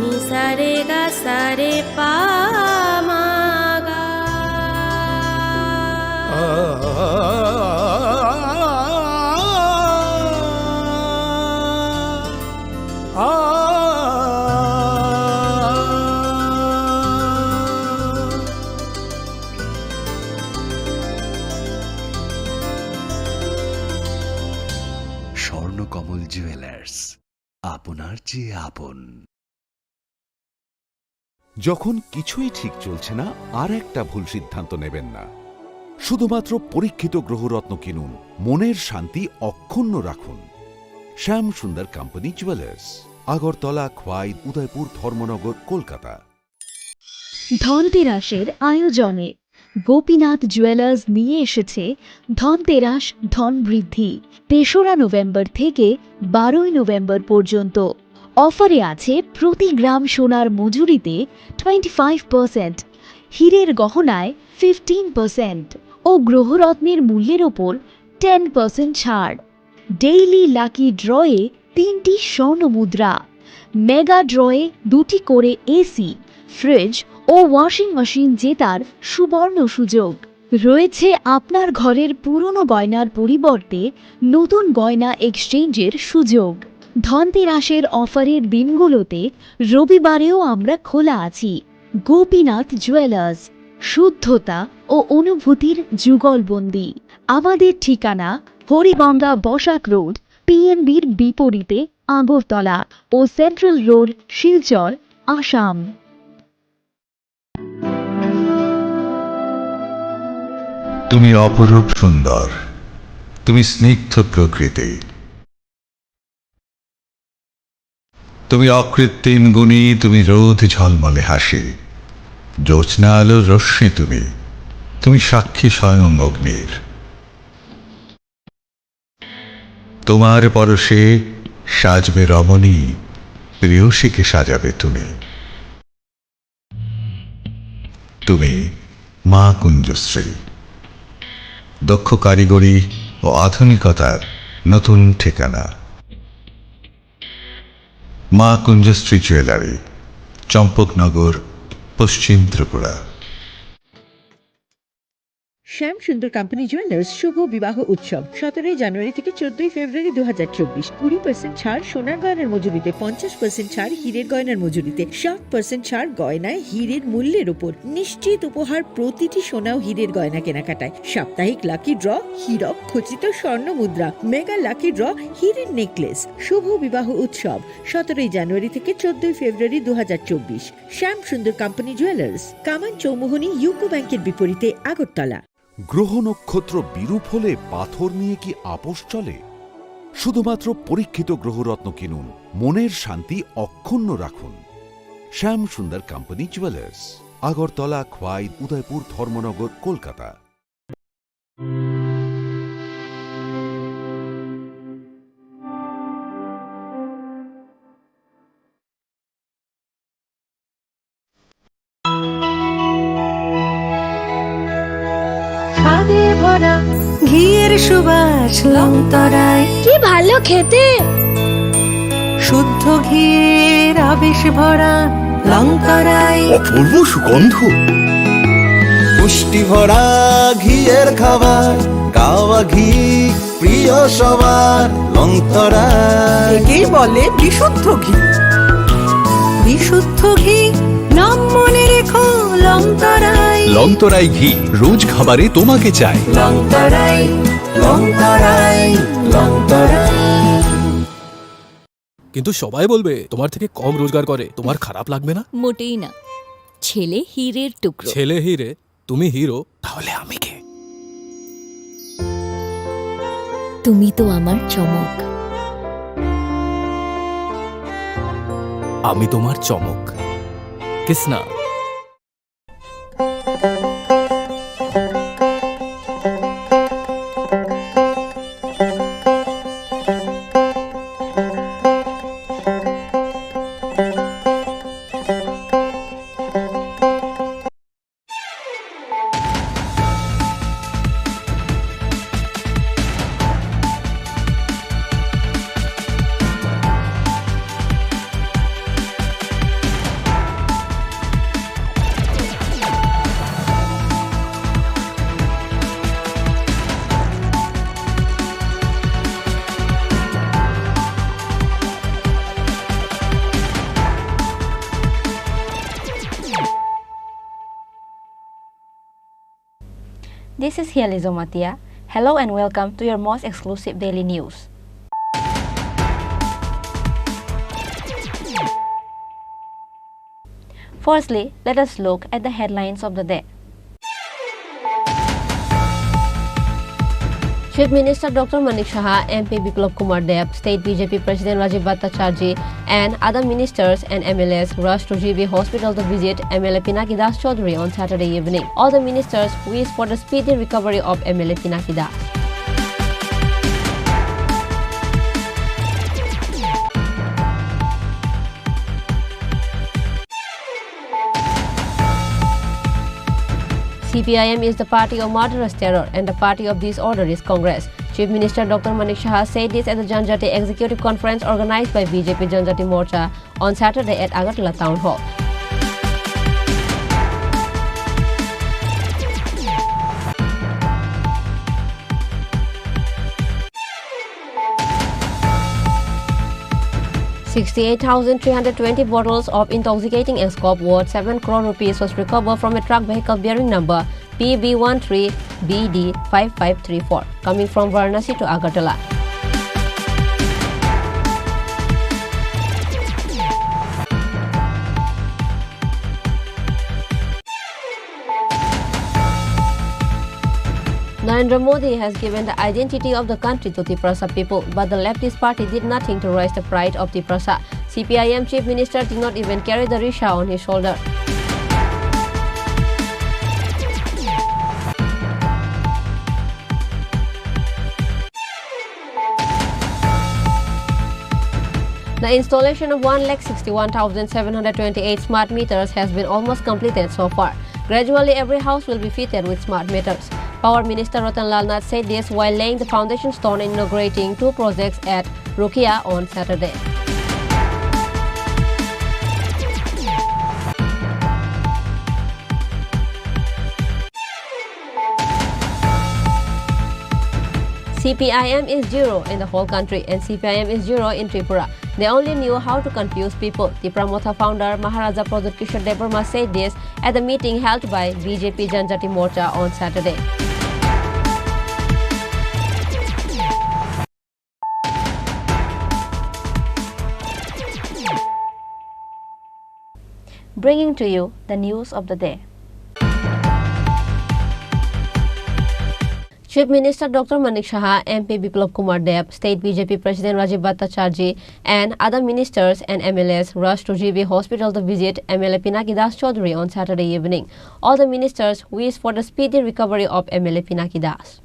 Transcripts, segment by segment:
নি সা রে গা সা রে পা মা গা। স্বর্ণকমল জুয়েলার্স, আপনার চেয়ে আপন। যখন কিছুই ঠিক চলছে না, আর একটা ভুল সিদ্ধান্ত নেবেন না। শুধুমাত্র পরীক্ষিত গ্রহরত্ন কিনুন, মনের শান্তি অক্ষুণ্ণ রাখুন। শ্যাম সুন্দর কোম্পানি জুয়েলার্স, আগরতলা, খোয়াই, উদয়পুর, ধর্মনগর, কলকাতা। ধনতেরাসের আয়োজনে গোপীনাথ জুয়েলার্স নিয়ে এসেছে ধনতেরাস ধন বৃদ্ধি। ৩রা নভেম্বর থেকে ১২ই নভেম্বর পর্যন্ত অফারে আছে প্রতি গ্রাম সোনার মজুরিতে 25%, হীরের গহনায় 15% ও গ্রহরত্নের মূল্যের ওপর 10% ছাড়। ডেইলি লাকি ড্রয়ে 3টি স্বর্ণ মুদ্রা, মেগা ড্রয়ে 2টি করে এসি, ফ্রিজ ও ওয়াশিং মেশিন জেতার সুবর্ণ সুযোগ রয়েছে। আপনার ঘরের পুরনো গয়নার পরিবর্তে নতুন গয়না এক্সচেঞ্জের সুযোগ। ধনতেরাসের অফারের দিনগুলোতে রবিবারেও আমরা খোলা আছি। গোপীনাথ জুয়েলার্স, শুদ্ধতা ও অনুভূতির যুগলবন্দি। আমাদের ঠিকানা হরিগঙ্গা বসাক রোড, পিএনবির বিপরীতে, আগরতলা ও সেন্ট্রাল রোড, শিলচর, আসাম। তুমি অপরূপ সুন্দর, তুমি স্নিগ্ধ প্রকৃতি, তুমি অকৃত্রিম গুণী, তুমি রোদ ঝলমলে হাসি, জ্যোৎস্না আলোর রশ্মি, তুমি তুমি সাক্ষী স্বয়ং অগ্নির। তোমার পরশে সাজবে রমণী, প্রেয়সীকে সাজাবে তুমি। তুমি মা কুঞ্জশ্রী, দক্ষ কারিগরি ও আধুনিকতার নতুন ঠিকানা। মা কুঞ্জশ্রী জুয়েলারি, চম্পকনগর, পশ্চিম ত্রিপুরা। শ্যাম সুন্দর কোম্পানি জুয়েলার্স শুভ বিবাহ উৎসব 17 জানুয়ারি থেকে 14 ফেব্রুয়ারি 2024। 20% ছাড় সোনার গয়নার মজুরিতে, 50% ছাড় হীরের গয়নার মজুরিতে, 60% ছাড় গয়নায় হীরের মূল্যের উপর, নিশ্চিত উপহার প্রতিটি সোনা ও হীরের গয়না কেনাকাটায়, সাপ্তাহিক লাকি ড্র, হীরক খচিত স্বর্ণ মুদ্রা, মেগা লাকি ড্র, হীরের নেকলেস। শুভ বিবাহ উৎসব 17 জানুয়ারি থেকে 14 ফেব্রুয়ারি 2024। শ্যাম সুন্দর কোম্পানি জুয়েলার্স, কামান চৌমুহনী ইউকো ব্যাংকের বিপরীতে, আগরতলা। গ্রহ নক্ষত্র বিরূপ হলে পাথর নিয়ে কি আপোষ চলে? শুধুমাত্র পরীক্ষিত গ্রহরত্ন কিনুন, মনের শান্তি অক্ষুণ্ণ রাখুন। শ্যাম সুন্দর কোম্পানি জুয়েলার্স, আগরতলা, খোয়াই, উদয়পুর, ধর্মনগর, কলকাতা। ঘিয়ের সুবাস লংতরায়, কি ভালো খেতে। শুদ্ধ ঘিয়ের আবেশ ভরা লংতরায়, অপূর্ব সুগন্ধ, পুষ্টি ভরা ঘিয়ের খাবার, গাওয়া ঘি প্রিয় সবার। লংতরা একেই বলে বিশুদ্ধ ঘি। বিশুদ্ধ ঘি নাম মনে রেখো, লংতরায়। লংতরাই ঘি রোজ খাবারে তোমাকে চাই। লংতরাই, লংতরাই, লংতরাই। কিন্তু সবাই বলবে তোমার থেকে কম রোজগার করে, তোমার খারাপ লাগবে না? মোটেই না। ছেলে হীরের টুকরো। ছেলে হিরে, তুমি হিরো, তাহলে আমি কে? তুমি তো আমার চমক। আমি তোমার চমক। Kisna? This is Hiali Zomatia. Hello and welcome to your most exclusive daily news. Firstly, let us look at the headlines of the day. Chief Minister Dr. Manik Saha, MP Biplab Kumar Deb, State BJP President Rajiv Bhattacharjee and other ministers and MLAs rushed to GB Hospital to visit MLA Pinaki Das Chaudhary on Saturday evening. All the ministers wished for the speedy recovery of MLA Pinaki Das. CPIM is the party of murderous terror and the party of disorder is Congress. Chief Minister Dr. Manik Saha said this at the Janjati Executive Conference organized by BJP Janjati Morcha on Saturday at Agartala Town Hall. $68,320 bottles of intoxicating escort worth 7 crore rupees was recovered from a truck vehicle bearing number PB13BD5534 coming from Varanasi to Agartala. Narendra Modi has given the identity of the country to Tripura people, but the leftist party did nothing to raise the pride of Tripura. CPIM Chief Minister did not even carry the Risha on his shoulder. The installation of 1,61,728 smart meters has been almost completed so far. Gradually, every house will be fitted with smart meters. Power Minister Ratan Lal Nath said this while laying the foundation stone and inaugurating 2 projects at Rukia on Saturday. CPIM is zero in the whole country and CPIM is zero in Tripura. They only knew how to confuse people. Tripura Motha founder Maharaja Pradut Kishore Devarma said this at the meeting held by BJP Janjati Morcha on Saturday. Bringing to you the news of the day. Chief Minister Dr. Manik Saha, MP Biplab Kumar Deb, State BJP President Rajiv Bhattacharjee and other ministers and MLAs rushed to GB Hospital to visit MLA Pinaki Das Chaudhary on Saturday evening. All the ministers wished for the speedy recovery of MLA Pinaki Das.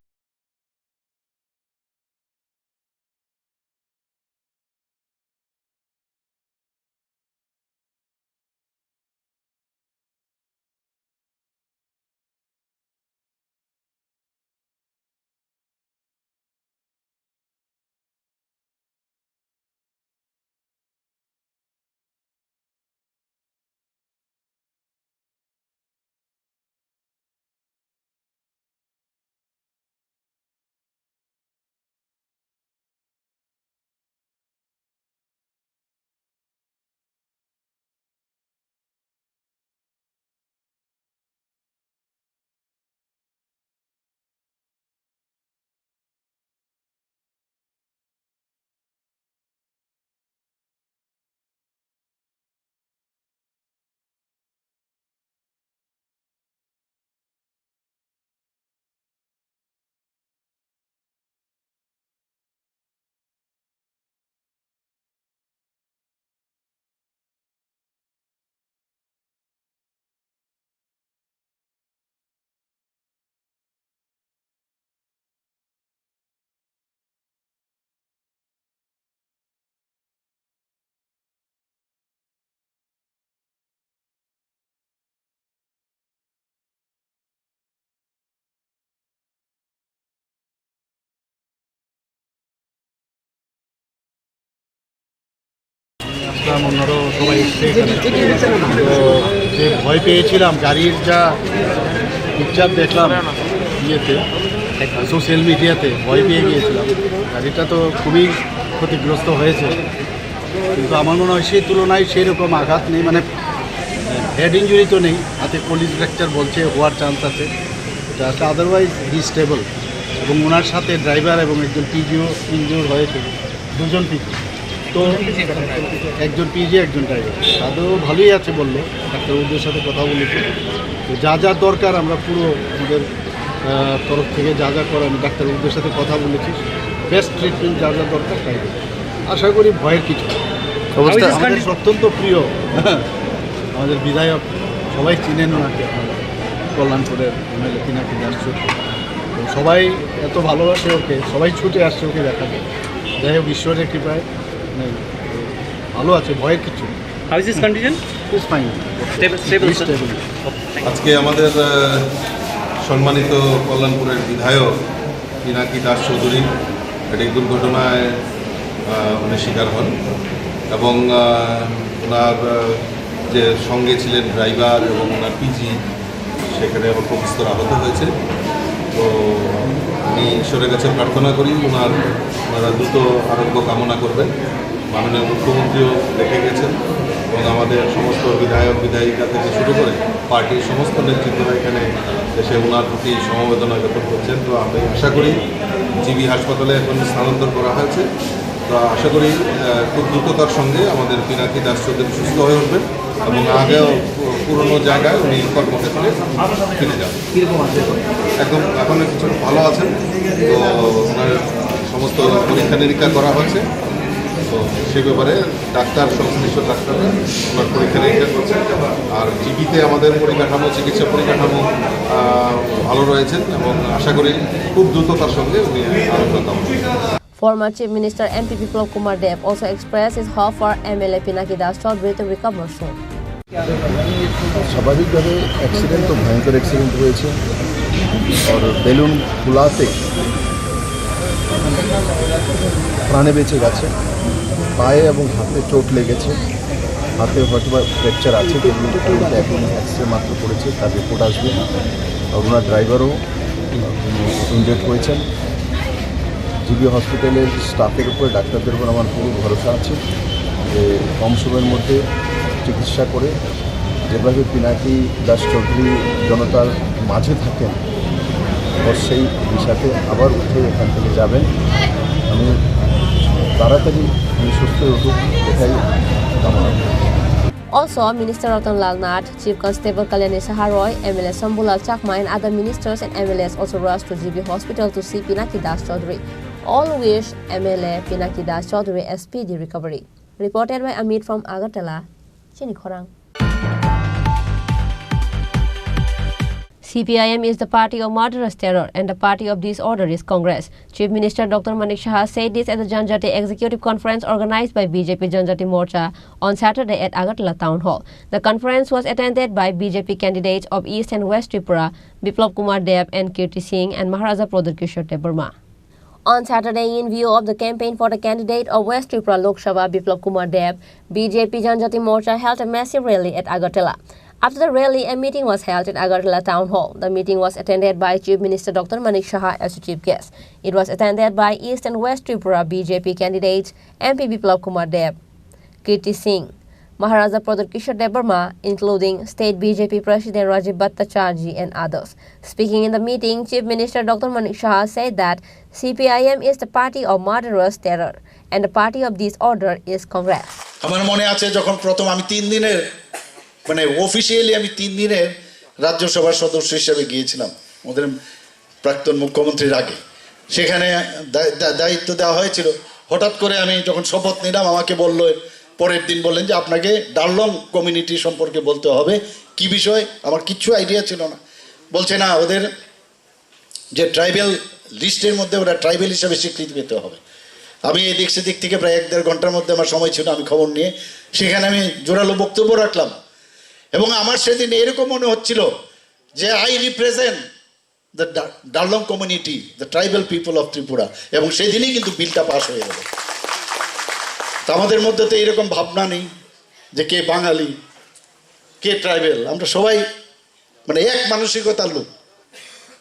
অন্যরা সবাই এসছে এখানে তো যে ভয় পেয়েছিলাম গাড়ির যা পিকচার দেখলাম ইয়েতে সোশ্যাল মিডিয়াতে ভয় পেয়ে গিয়েছিলাম গাড়িটা তো খুবই ক্ষতিগ্রস্ত হয়েছে কিন্তু আমার মনে হয় সেই তুলনায় সেই রকম আঘাত নেই মানে হেড ইঞ্জুরি তো নেই হাতে পুলিশ ফ্র্যাকচার বলছে হওয়ার চান্স আছে করতে আসলে আদারওয়াইজ হি স্টেবল। এবং ওনার সাথে ড্রাইভার এবং একজন পিজিও ইনজিওর হয়েছে, দুজন পিজি, তো একজন পিজি একজন ড্রাইভার, তাদেরও ভালোই আছে বললো। ডাক্তারবাবুদের সাথে কথা বলেছি, তো যা যা দরকার আমরা পুরো আমাদের তরফ থেকে যা যা করে আমি ডাক্তারবাবুদের সাথে কথা বলেছি, বেস্ট ট্রিটমেন্ট যা যা দরকার তাই দেবো। আশা করি ভয়ের কিছু না। আমাদের অত্যন্ত প্রিয় আমাদের বিধায়ক, সবাই চিনেন ওনাকে, কল্যাণপুরের এমএলএ পিনাকি দাস চৌধুরী, তো সবাই এত ভালোবাসে ওকে, সবাই ছুটে আসছে ওকে দেখাতে। যাই হোক, ঈশ্বরের কৃপায় ভালো আছে, ভয়ের কিছু নেই। আজকে আমাদের সম্মানিত কল্যাণপুরের বিধায়ক পিনাকি দাস চৌধুরী একটি দুর্ঘটনায় উনি শিকার হন এবং ওনার যে সঙ্গে ছিলেন ড্রাইভার এবং ওনার পিজি সেখানে অল্প বিস্তর আহত হয়েছে। তো আমি ঈশ্বরের কাছে প্রার্থনা করি ওনারা দ্রুত আরোগ্য কামনা করবেন। মাননীয় মুখ্যমন্ত্রীও দেখে গেছেন এবং আমাদের সমস্ত বিধায়ক বিধায়িকা থেকে শুরু করে পার্টির সমস্ত নেতৃত্বরা এখানে এসে ওনার প্রতি সমবেদনা জ্ঞাপন করছেন। তো আমি আশা করি জিবি হাসপাতালে এখন স্থানান্তর করা হয়েছে। তো আশা করি খুব দ্রুততার সঙ্গে আমাদের পিনাকি দাস চৌধুরী সুস্থ হয়ে উঠবেন এবং আগেও পুরনো জায়গায় উনি কর্মক্ষেত্রে ফিরে যাবেন। একদম এখন কিছু ভালো আছেন। তো ওনার সমস্ত পরীক্ষা নিরীক্ষা করা হয়েছে, তো সে ব্যাপারে ডাক্তার সংশ্লিষ্ট ডাক্তাররা ওনার পরীক্ষা নিরীক্ষা করছেন। আর জিবিতে আমাদের পরিকাঠামো, চিকিৎসা পরিকাঠামো ভালো রয়েছেন এবং আশা করি খুব দ্রুততার সঙ্গে উনি আরোগ্য কামনা করবেন। Former Chief Minister MP Biplab Kumar Deb also expressed his hope for MLA Pinaki Das Chaudhary to recover soon. স্বাভাবিকভাবে অ্যাক্সিডেন্ট তো ভয়ঙ্কর অ্যাক্সিডেন্ট হয়েছে, আর বেলুন ফুলাতে প্রাণে বেঁচে গেছে। পায়ে এবং হাতে চোট লেগেছে, হাতে হয়তো বা ফ্র্যাকচার আছে, কিন্তু এখন এক্সরে মাত্র করেছে, তার রিপোর্ট আসবে। আর ওনার ড্রাইভারও ইনজেক্ট হয়েছেন। জিবি হসপিটালের স্টাফের উপরে, ডাক্তারদের উপর আমার পুরো ভরসা আছে যে কম সময়ের মধ্যে চিকিৎসা করে যেভাবে পিনাকি দাস চৌধুরী জনতার মাঝে থাকেন, সেই হিসাবে আবার উঠে এখান থেকে যাবেন। আমি তাড়াতাড়ি সুস্থ হয়ে উঠুক এটাই কামনা করি। Also, Minister Ratan Lal Nath, Chief Constable Kalyani Saharoy, MLA Sambulal Chakma and other ministers and MLAs also rushed to GB Hospital to see Pinaki Das Chaudhary. All wish MLA Pinaki Das Chaudhary a speedy recovery. Reported by Amit from Agartala, Chini Khorang. CPIM is the party of murderous terror and the party of disorder is Congress. Chief Minister Dr. Manik Shah said this at the Janjati Executive Conference organized by BJP Janjati Morcha on Saturday at Agartala Town Hall. The conference was attended by BJP candidates of East and West Tripura, Biplab Kumar Deb and Kirti Singh and Maharaja Pradar Kishore Debarma. On Saturday, in view of the campaign for the candidate of West Tripura Lok Sabha, Biplab Kumar Deb, BJP Janjati Morcha held a massive rally at Agartala. After the rally, a meeting was held at Agartala Town Hall. The meeting was attended by Chief Minister Dr. Manik Shah as chief guest. It was attended by East and West Tripura BJP candidates MP Biplab Kumar Deb, Kirti Singh, Maharaja Pradar Kishore Debarma, including State BJP President Rajiv Bhattacharjee and others. Speaking in the meeting, Chief Minister Dr. Manik Shah said that CPIM is the party of murderous terror and the party of disorder is Congress. আমার মনে আছে যখন প্রথম আমি 3 দিনের মানে officially আমি 3 দিনের রাজ্যসভার সদস্য হিসেবে গিয়েছিলাম আমাদের প্রাক্তন মুখ্যমন্ত্রীর আগে, সেখানে দায়িত্ব দেওয়া হয়েছিল। হঠাৎ করে আমি যখন শপথ নিলাম আমাকে বললো, পরের দিন বললেন যে আপনাকে ডারলং কমিউনিটি সম্পর্কে বলতে হবে। কি বিষয় আমার কিচ্ছু আইডিয়া ছিল না। বলছে না, ওদের যে ট্রাইবেল লিস্টের মধ্যে ওরা ট্রাইবেল হিসাবে স্বীকৃতি পেতে হবে। আমি এই দিক সেদিক থেকে প্রায় 1-1.5 ঘন্টার মধ্যে আমার সময় ছিল, আমি খবর নিয়ে সেখানে আমি জোরালো বক্তব্য রাখলাম এবং আমার সেদিন এরকম মনে হচ্ছিল যে I represent the Darlong community, the tribal people of Tripura, এবং সেদিনই কিন্তু বিলটা পাস হয়ে গেল। তো আমাদের মধ্যে তো এরকম ভাবনা নেই যে কে বাঙালি কে ট্রাইবেল, আমরা সবাই মানে এক মানসিকতার লোক।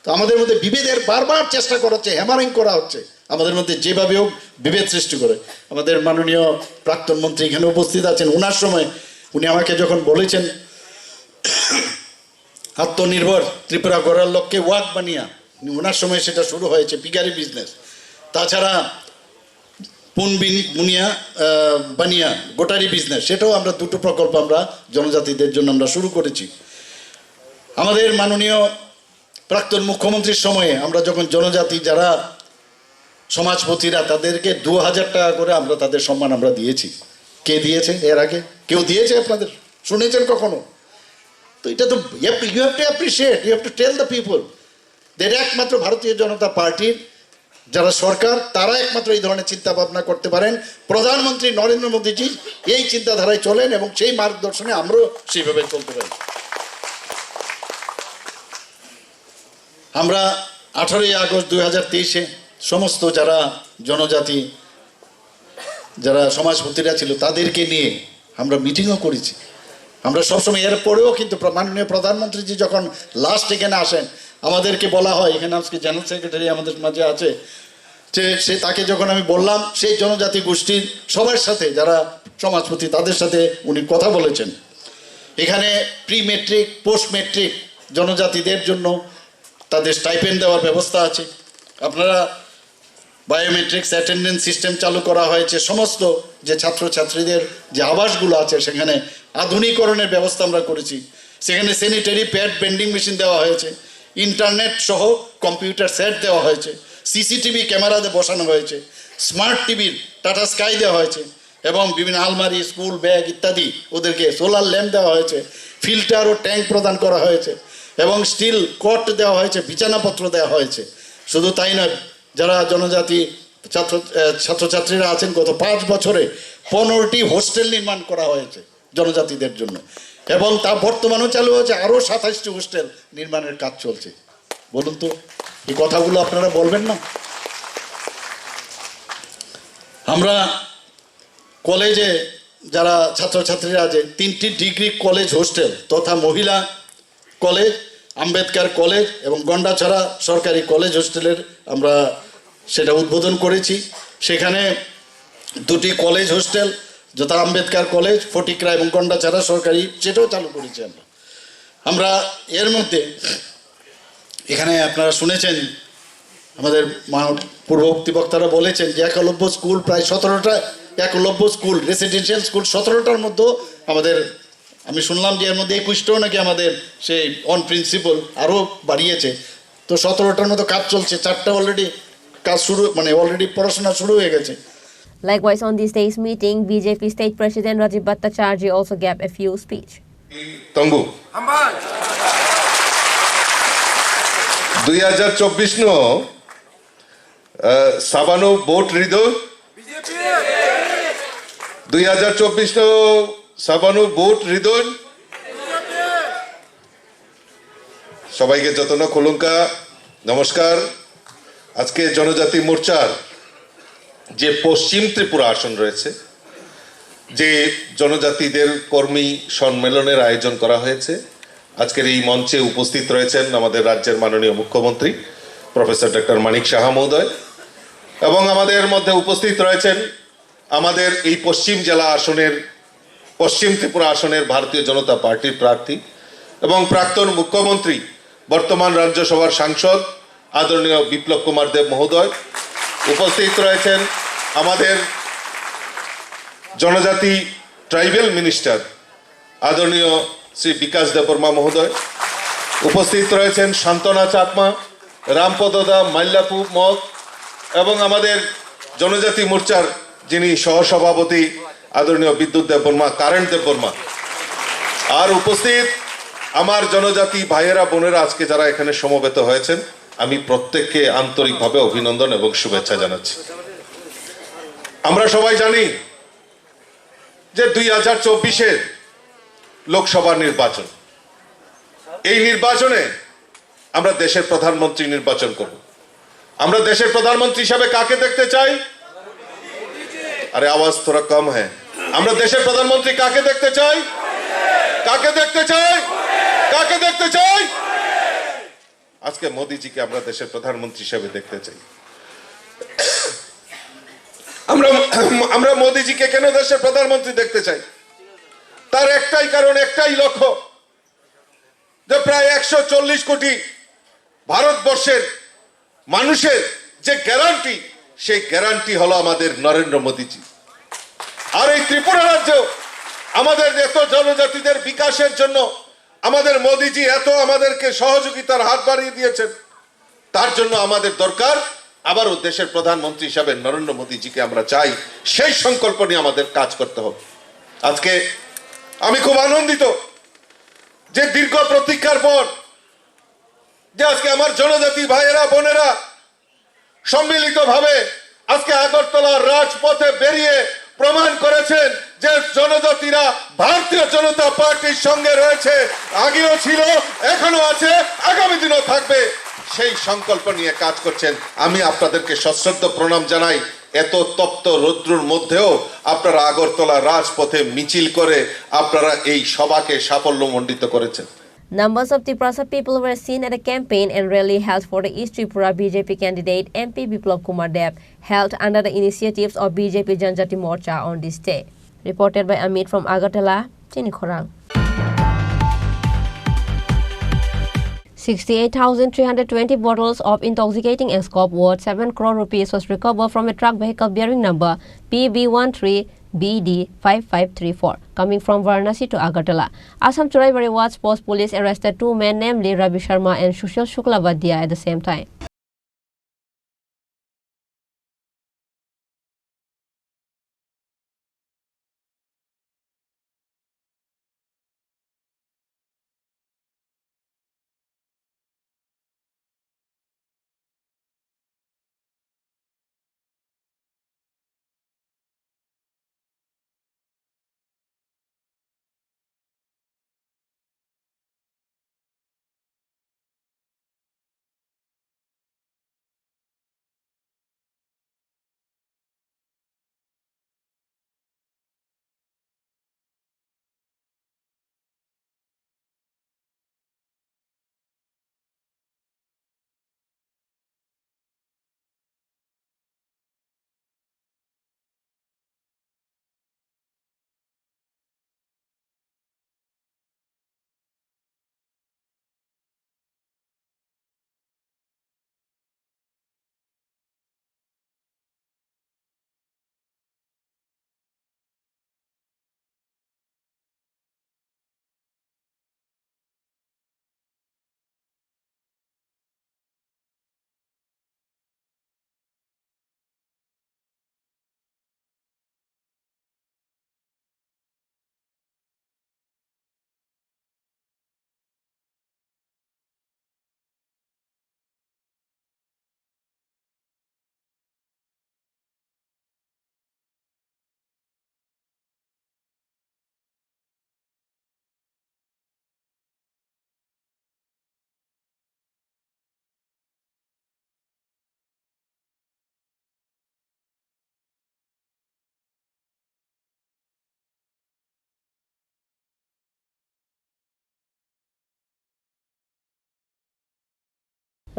তো আমাদের মধ্যে বিভেদের বারবার চেষ্টা করা হচ্ছে, হ্যামারিং করা হচ্ছে আমাদের মধ্যে, যেভাবে হোক বিভেদ সৃষ্টি করে। আমাদের মাননীয় প্রাক্তন মন্ত্রী এখানে উপস্থিত আছেন, ওনার সময় উনি আমাকে যখন বলেছেন আত্মনির্ভর ত্রিপুরা গড়ার লক্ষ্যে ওয়াক বানিয়া, ওনার সময় সেটা শুরু হয়েছে, পিকারি বিজনেস। তাছাড়া বুনিয়া বানিয়া গোটারি বিজনেস, সেটাও আমরা দুটো প্রকল্প আমরা জনজাতিদের জন্য আমরা শুরু করেছি। আমাদের মাননীয় প্রাক্তন মুখ্যমন্ত্রীর সময়ে আমরা যখন জনজাতি যারা সমাজপতিরা তাদেরকে 2000 টাকা করে আমরা তাদের সম্মান আমরা দিয়েছি। কে দিয়েছে এর আগে? কেউ দিয়েছে আপনাদের? শুনেছেন কখনো? তো এটা তো you have to appreciate, you have to tell the people that একমাত্র ভারতীয় জনতা পার্টির যারা সরকার তারা একমাত্র এই ধরনের চিন্তা ভাবনা করতে পারেন। প্রধানমন্ত্রী নরেন্দ্র মোদীজি এই চিন্তাধারায় চলেন এবং সেই মার্গদর্শনে আমরাও সেইভাবে চলতে পারি। আমরা 18ই আগস্ট 2023-এ সমস্ত যারা জনজাতি যারা সমাজপতিরা ছিল তাদেরকে নিয়ে আমরা মিটিংও করেছি। আমরা সবসময় এর পরেও কিন্তু মাননীয় প্রধানমন্ত্রীজি যখন লাস্ট এখানে আসেন আমাদেরকে বলা হয়, এখানে আজকে জেনারেল সেক্রেটারি আমাদের মাঝে আছে, যে সে তাকে যখন আমি বললাম সেই জনজাতি গোষ্ঠীর সবার সাথে যারা সমাজপতি তাদের সাথে উনি কথা বলেছেন। এখানে প্রি মেট্রিক পোস্ট মেট্রিক জনজাতিদের জন্য তাদের স্টাইপেন্ড দেওয়ার ব্যবস্থা আছে। আপনারা বায়োমেট্রিক্স অ্যাটেন্ডেন্স সিস্টেম চালু করা হয়েছে। সমস্ত যে ছাত্রছাত্রীদের যে আবাসগুলো আছে সেখানে আধুনিকরণের ব্যবস্থা আমরা করেছি। সেখানে স্যানিটারি প্যাড ভেন্ডিং মেশিন দেওয়া হয়েছে, ইন্টারনেট সহ কম্পিউটার সেট দেওয়া হয়েছে, সিসিটিভি ক্যামেরাতে বসানো হয়েছে, স্মার্ট টিভির টাটা স্কাই দেওয়া হয়েছে এবং বিভিন্ন আলমারি স্কুল ব্যাগ ইত্যাদি ওদেরকে সোলার ল্যাম্প দেওয়া হয়েছে, ফিল্টার ও ট্যাঙ্ক প্রদান করা হয়েছে এবং স্টিল কট দেওয়া হয়েছে, বিছানাপত্র দেওয়া হয়েছে। শুধু তাই নয়, যারা জনজাতি ছাত্রছাত্রীরা আছেন গত 5 বছরে 15টি হোস্টেল নির্মাণ করা হয়েছে জনজাতিদের জন্য এবং তা বর্তমানেও চালু হয়েছে, আরও 27টি হোস্টেল নির্মাণের কাজ চলছে। বলুন তো এই কথাগুলো আপনারা বলবেন না? আমরা কলেজে যারা ছাত্রছাত্রীরা আছে 3টি ডিগ্রি কলেজ হোস্টেল তথা মহিলা কলেজ, আম্বেদকর কলেজ এবং গন্ডাছড়া সরকারি কলেজ হোস্টেলের আমরা সেটা উদ্বোধন করেছি। সেখানে 2টি কলেজ হোস্টেল যথা আম্বেদকর কলেজ, ফটিকরা এবং গন্ডাছড়া সরকারি, সেটাও চালু করেছি আমরা। এর মধ্যে এখানে আপনারা শুনেছেন আমাদের পূর্ববর্তী বক্তারা বলেছেন যে একলব্য স্কুল প্রায় 17টা, একলব্য স্কুল রেসিডেন্সিয়াল স্কুল 17টার মধ্যে আমাদের, আমি শুনলাম যে এর মধ্যে 21টাও নাকি আমাদের সেই অন প্রিন্সিপাল আরও বাড়িয়েছে। তো 17টার মতো কাজ চলছে, 4টা অলরেডি কাজ শুরু, মানে অলরেডি পড়াশোনা শুরু হয়ে গেছে। Likewise, on this day's meeting, BJP State President Rajiv Bhattacharjee also gave a few speech. Tangu 2024 no સાબાનો boat રીધો 2024 no સાબાનો boat રીધો সবাইকে যতন খোলঙ্কা নমস্কার। আজকে জনজাতি মোর্চার যে পশ্চিম ত্রিপুরা আসন রয়েছে, যে জনজাতিদের কর্মী সম্মেলনের আয়োজন করা হয়েছে, আজকের এই মঞ্চে উপস্থিত রয়েছেন আমাদের রাজ্যের মাননীয় মুখ্যমন্ত্রী প্রফেসর ডক্টর মানিক সাহা মহোদয় এবং আমাদের মধ্যে উপস্থিত রয়েছেন আমাদের এই পশ্চিম জেলা আসনের, পশ্চিম ত্রিপুরা আসনের ভারতীয় জনতা পার্টির প্রার্থী এবং প্রাক্তন মুখ্যমন্ত্রী বর্তমান রাজ্যসভার সাংসদ আদরণীয় বিপ্লব কুমার দেব মহোদয়। উপস্থিত রয়েছেন আমাদের জনজাতি ট্রাইবেল মিনিস্টার আদরণীয় শ্রী বিকাশ দেববর্মা মহোদয়। উপস্থিত রয়েছেন শান্তনা চাকমা, রামপদদা মাল্লাপু মগ এবং আমাদের জনজাতি মোর্চার যিনি সহসভাপতি আদরণীয় বিদ্যুৎ দেববর্মা, কারেন্ট দেববর্মা। আর উপস্থিত আমার জনজাতি ভাইয়েরা বোনেরা আজকে যারা এখানে সমবেত হয়েছেন, আমি প্রত্যেককে আন্তরিকভাবে অভিনন্দন এবং শুভেচ্ছা জানাচ্ছি। আমরা সবাই জানি যে 2024-এর লোকসভা নির্বাচন, এই নির্বাচনে আমরা দেশের প্রধানমন্ত্রী নির্বাচন করব। আমরা দেশের প্রধানমন্ত্রী হিসাবে কাকে দেখতে চাই? আরে আওয়াজ থোড়া কম হ্যাঁ। আমরা দেশের প্রধানমন্ত্রী কাকে দেখতে চাই? কাকে দেখতে চাই? কাকে দেখতে চাই? আজকে মোদিজিকে আমরা দেশের প্রধানমন্ত্রী হিসেবে দেখতে চাই। আমরা মোদিজিকে কেন দেশের প্রধানমন্ত্রী দেখতে চাই? তার একটাই কারণ, একটাই লক্ষ্য যে প্রায় 140 কোটি ভারতবর্ষের মানুষের যে গ্যারান্টি, সেই গ্যারান্টি হলো আমাদের নরেন্দ্র মোদীজি। আর এই ত্রিপুরা রাজ্য আমাদের এত জনজাতিদের বিকাশের জন্য আমাদের মোদীজি এত আমাদেরকে সহযোগিতার হাত বাড়িয়ে দিয়েছেন। তার জন্য আমাদের দরকার আবারও দেশের প্রধানমন্ত্রী হিসাবে নরেন্দ্র মোদীজিকে আমরা চাই, সেই সংকল্প নিয়ে আমাদের কাজ করতে হবে। আজকে আমি খুব আনন্দিত যে দীর্ঘ প্রতীক্ষার পর যে আজকে আমার জনজাতি ভাইয়েরা বোনেরা সম্মিলিতভাবে আজকে আগরতলার রাজপথে বেরিয়ে প্রমাণ করেছেন যে জনজাতিরা ভারতীয় জনতা পার্টির সঙ্গে রয়েছে, আগেও ছিল, এখনো আছে, আগামী দিনও থাকবে। সেই সংকল্প নিয়ে কাজ করছেন। আমি আপনাদেরকে সশ্রদ্ধ প্রণাম জানাই। এত তপ্ত রৌদ্রের মধ্যেও আপনারা আগরতলা রাজপথে মিছিল করে আপনারা এই সভাকে সাফল্যমণ্ডিত করেছেন। Numbers of Triprasa people were seen at a campaign and rally held for the East Tripura BJP candidate MP Biplab Kumar Deb, held under the initiatives of BJP Janjati Morcha on this day. Reported by Amit from Agartala, Chini Khorang. 68,320 bottles of intoxicating escort worth 7 crore rupees was recovered from a truck vehicle bearing number PB13BD5534 coming from Varanasi to Agartala. Assam Churaibari Watch Post Police arrested 2 men, namely Ravi Sharma and Sushil Shuklavadia, at the same time.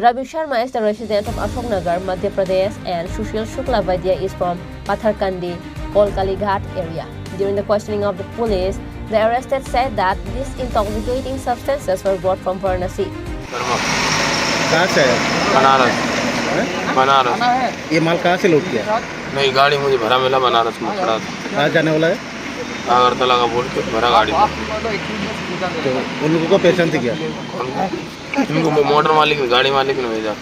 Ravi Sharma is the resident of Ashoknagar, Madhya Pradesh, and Sushil Shuklavadia is from Patharkandi, Kolkalighat area. During the questioning of the police, the arrested said that these intoxicating substances were brought from Varanasi. कहाँ से है? बनारस। बनारस। ये माल कहाँ से लूट किया? नहीं, गाड़ी मुझे भरा मिला, बनारस में खड़ा था। कहाँ जाने वाला है? अगरतला का बोल के भरा गाड़ी था। तो उन लोगों को पहचानते क्या? उनको मोटर मालिक ने, गाड़ी मालिक ने भेजा।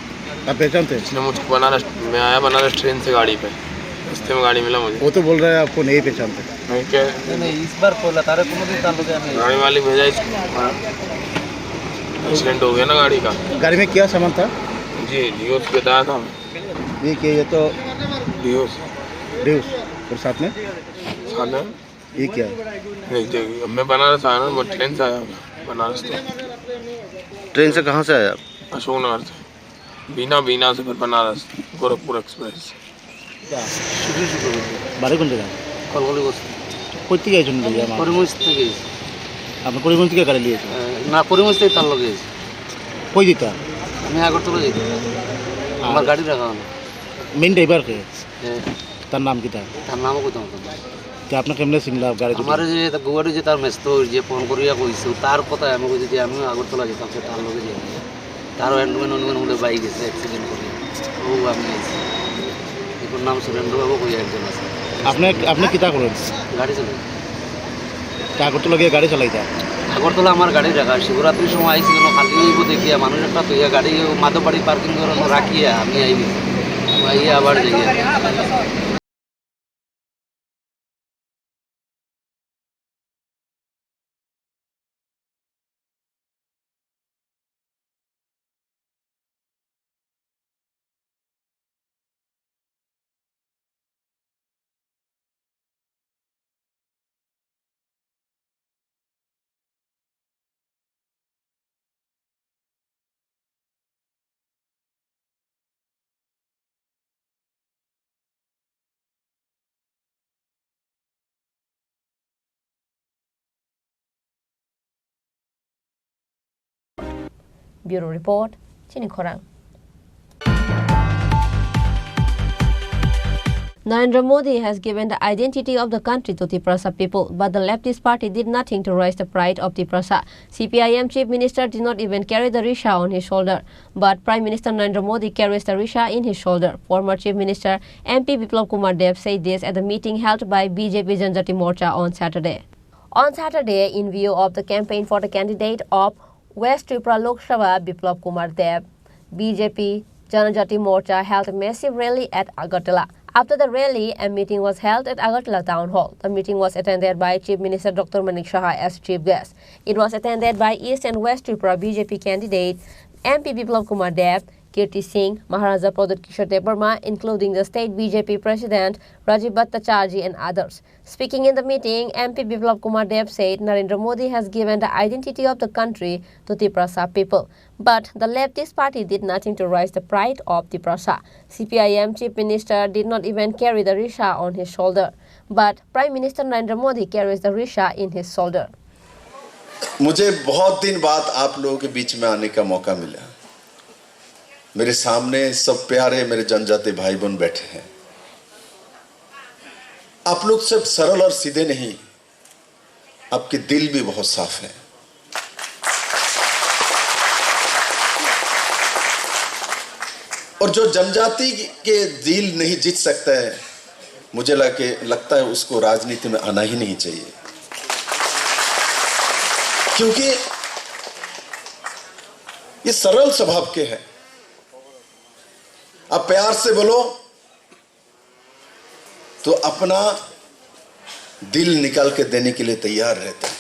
आप पहचानते? इसने मुझको बनारस, मैं आया बनारस ट्रेन से गाड़ी पे, रास्ते में गाड़ी मिला मुझे। वो तो बोल रहा है आपको नहीं पहचानते। नहीं क्या? नहीं, इस बार बोला तारे को मुझे तालो गया नहीं। गाड़ी मालिक भेजा इसको। एक्सीडेंट हो गया ना गाड़ी का। गाड़ी में क्या सामान था? जी डियोस बताया था। ये क्या? ये तो डियोस। डियोस और साथ में ये क्या है? नहीं देखिए, मैं बनारस आया ना, मैं ट्रेन से आया बनारस। तो ट्रेन से कहाँ से आया? अशोकनगर से, बीना से फिर बनारस गोरखपुर एक्सप्रेस। বাড়ি কোন জায়গা? কলকালি বসে কই থেকে আইছেন বলি আমার? পরিমশ থেকে আপনি করিমগঞ্জ থেকে গাড়ি নিয়েছেন? না, পরিমশ থেকে তার লগে কই যেতা? আমি আগরতলা যাইতাম, আমার গাড়ি রাখা হলো। মেন ড্রাইভার কে? তার নাম কিটা? তার নামও কইতাম না। তে আপনি কেমনে চিনলা গাড়ি? আমার যে গুয়াহাটি যে তার মেস্তো যে ফোন করিয়া কইছে তার কথা আমি কইছি যে আমি আগরতলা যেতাম সে তার লগে যাই। তারও অনুমান হলে বাইক গেছে অ্যাক্সিডেন্ট করে। ও আমি আইছি। এর নাম সুরেন্দ্র বাবু কইয়া একজন আছে। আপনি কিটা করেন? গাড়ি চালাই। আগরতলা গিয়ে গাড়ি চালাইতা? আগরতলা আমার গাড়ি রাখা শিবরাত্রির সময় আইছিল খালি হইব দেখিয়া মানুষ একটা তৈয়া গাড়ি মাধববাড়ি পার্কিং করে রাখিয়া আমি আইনি আইয়া আবার যাই। Bureau Report, Chini Khorang. Narendra Modi has given the identity of the country to Triprasa people, but the leftist party did nothing to raise the pride of Triprasa. CPIM Chief Minister did not even carry the risha on his shoulder, but Prime Minister Narendra Modi carries the risha in his shoulder. Former Chief Minister MP Biplab Kumar Deb said this at the meeting held by BJP Janjati Morcha on Saturday. On Saturday, in view of the campaign for the candidate of West Tripura Lok Sabha Biplab Kumar Deb, BJP Janjati Morcha held a massive rally at Agartala. After the rally, a meeting was held at Agartala Town Hall. The meeting was attended by Chief Minister Dr. Manik Saha as chief guest. It was attended by East and West Tripura BJP candidate MP Biplab Kumar Deb, Kirti Singh, Maharaja Pradut Kishore Debarma, including the state BJP president Rajiv Bhattacharjee and others. Speaking in the meeting, MP Biplab Kumar Deb said Narendra Modi has given the identity of the country to Triprasa people, but the leftist party did nothing to raise the pride of Triprasa. CPIM Chief Minister did not even carry the risha on his shoulder, but Prime Minister Narendra Modi carries the risha in his shoulder. मुझे बहुत दिन बाद आप लोगों के बीच में आने का मौका मिला। मेरे सामने सब प्यारे मेरे जनजाति भाई बहन बैठे हैं। आप लोग सिर्फ सरल और सीधे नहीं, आपके दिल भी बहुत साफ है। और जो जनजाति के दिल नहीं जीत सकता है, मुझे लगता है उसको राजनीति में आना ही नहीं चाहिए, क्योंकि ये सरल स्वभाव के हैं। आप प्यार से बोलो तो अपना दिल निकाल के देने के लिए तैयार रहते हैं,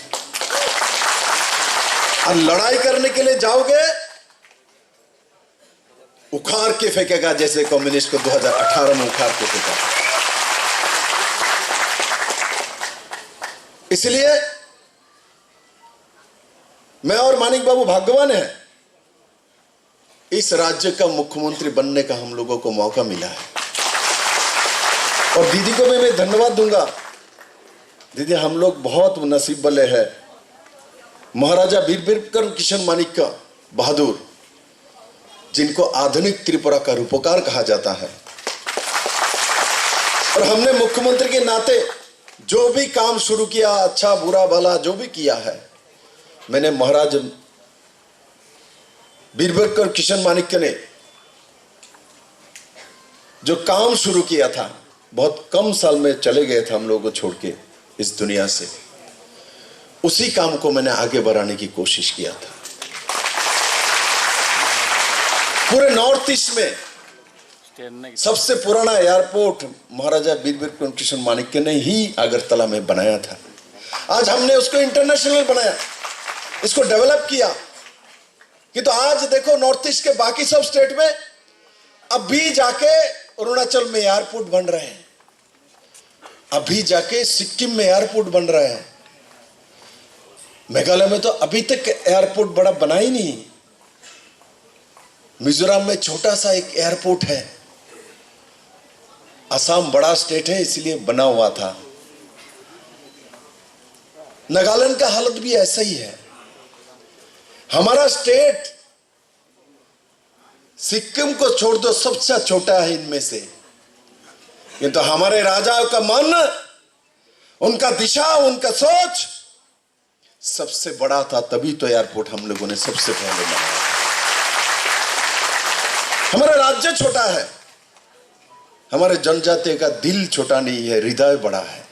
और लड़ाई करने के लिए जाओगे उखाड़ के फेंकेगा, जैसे कम्युनिस्ट को 2018 में उखाड़ के फेंका। इसलिए मैं और मानिक बाबू भाग्यवान हैं, इस राज्य का मुख्यमंत्री बनने का हम लोगों को मौका मिला है। और दीदी को मैं धन्यवाद दूंगा। दीदी, हम लोग बहुत नसीब वाले हैं। महाराजा वीर किशन मानिक का बहादुर, जिनको आधुनिक त्रिपुरा का रूपकार कहा जाता है, और हमने मुख्यमंत्री के नाते जो भी काम शुरू किया, अच्छा बुरा भला जो भी किया है, मैंने महाराज वीर किशन मानिक ने जो काम शुरू किया था, बहुत कम साल में चले गए थे हम लोगों को छोड़ के इस दुनिया से, उसी काम को मैंने आगे बढ़ाने की कोशिश किया था। पूरे नॉर्थ ईस्ट में सबसे पुराना एयरपोर्ट महाराजा वीर किशन मानिक ने ही अगरतला में बनाया था। आज हमने उसको इंटरनेशनल बनाया, इसको डेवलप किया कि तो आज देखो नॉर्थ ईस्ट के बाकी सब स्टेट में अभी जाके अरुणाचल में एयरपोर्ट बन रहे हैं, अभी जाके सिक्किम में एयरपोर्ट बन रहे हैं, मेघालय में तो अभी तक एयरपोर्ट बड़ा बना ही नहीं, मिजोरम में छोटा सा एक एयरपोर्ट है, असम बड़ा स्टेट है इसलिए बना हुआ था, नागालैंड का हालत भी ऐसा ही है। हमारा स्टेट सिक्किम को छोड़ दो सबसे छोटा है इनमें से, किंतु हमारे राजाओं का मन, उनका दिशा, उनका सोच सबसे बड़ा था, तभी तो एयरपोर्ट हम लोगों ने सबसे पहले बनाया। हमारा राज्य छोटा है, हमारे जनजाति का दिल छोटा नहीं है, हृदय बड़ा है।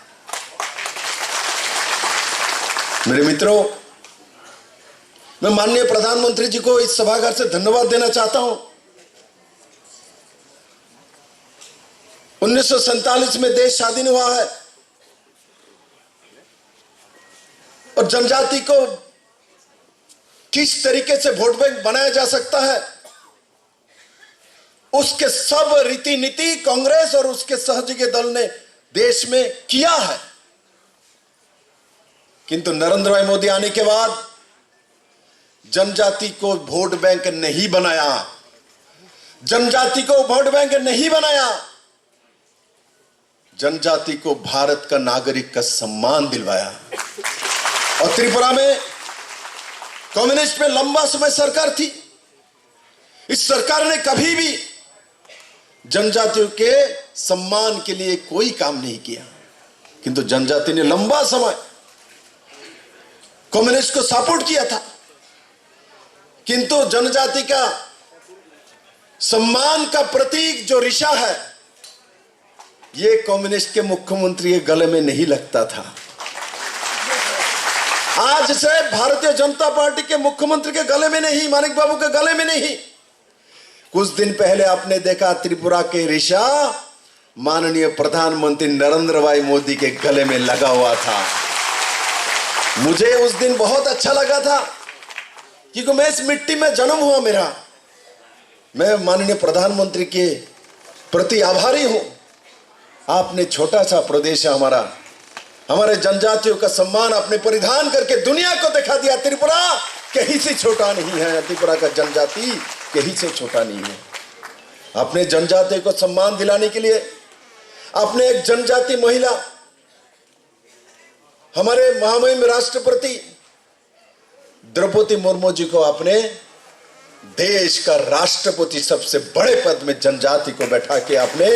मेरे मित्रों, मैं माननीय प्रधानमंत्री जी को इस सभागार से धन्यवाद देना चाहता हूं। 1947 में देश स्वाधीन हुआ है और जनजाति को किस तरीके से वोट बैंक बनाया जा सकता है, उसके सब रीति नीति कांग्रेस और उसके सहयोगी दल ने देश में किया है। किंतु नरेंद्र भाई मोदी आने के बाद जनजाति को वोट बैंक नहीं बनाया, जनजाति को वोट बैंक नहीं बनाया, जनजाति को भारत का नागरिक का सम्मान दिलवाया। और त्रिपुरा में कम्युनिस्ट में लंबा समय सरकार थी, इस सरकार ने कभी भी जनजातियों के सम्मान के लिए कोई काम नहीं किया, किंतु जनजाति ने लंबा समय कम्युनिस्ट को सपोर्ट किया था। किंतु जनजाति का सम्मान का प्रतीक जो रिशा है, ये कम्युनिस्ट के मुख्यमंत्री के गले में नहीं लगता था। आज से भारतीय जनता पार्टी के मुख्यमंत्री के गले में नहीं, मानिक बाबू के गले में नहीं। कुछ दिन पहले आपने देखा त्रिपुरा के रिशा माननीय प्रधानमंत्री नरेंद्र भाई मोदी के गले में लगा हुआ था। मुझे उस दिन बहुत अच्छा लगा था, क्योंकि मैं इस मिट्टी में जन्म हुआ मेरा। मैं माननीय प्रधानमंत्री के प्रति आभारी हूं। आपने छोटा सा प्रदेश है हमारा, हमारे जनजातियों का सम्मान आपने परिधान करके दुनिया को दिखा दिया। त्रिपुरा कहीं से छोटा नहीं है, त्रिपुरा का जनजाति कहीं से छोटा नहीं है। अपने जनजाति को सम्मान दिलाने के लिए आपने एक जनजाति महिला, हमारे महामहिम राष्ट्रपति द्रौपदी मुर्मू जी को आपने देश का राष्ट्रपति सबसे बड़े पद में जनजाति को बैठा के आपने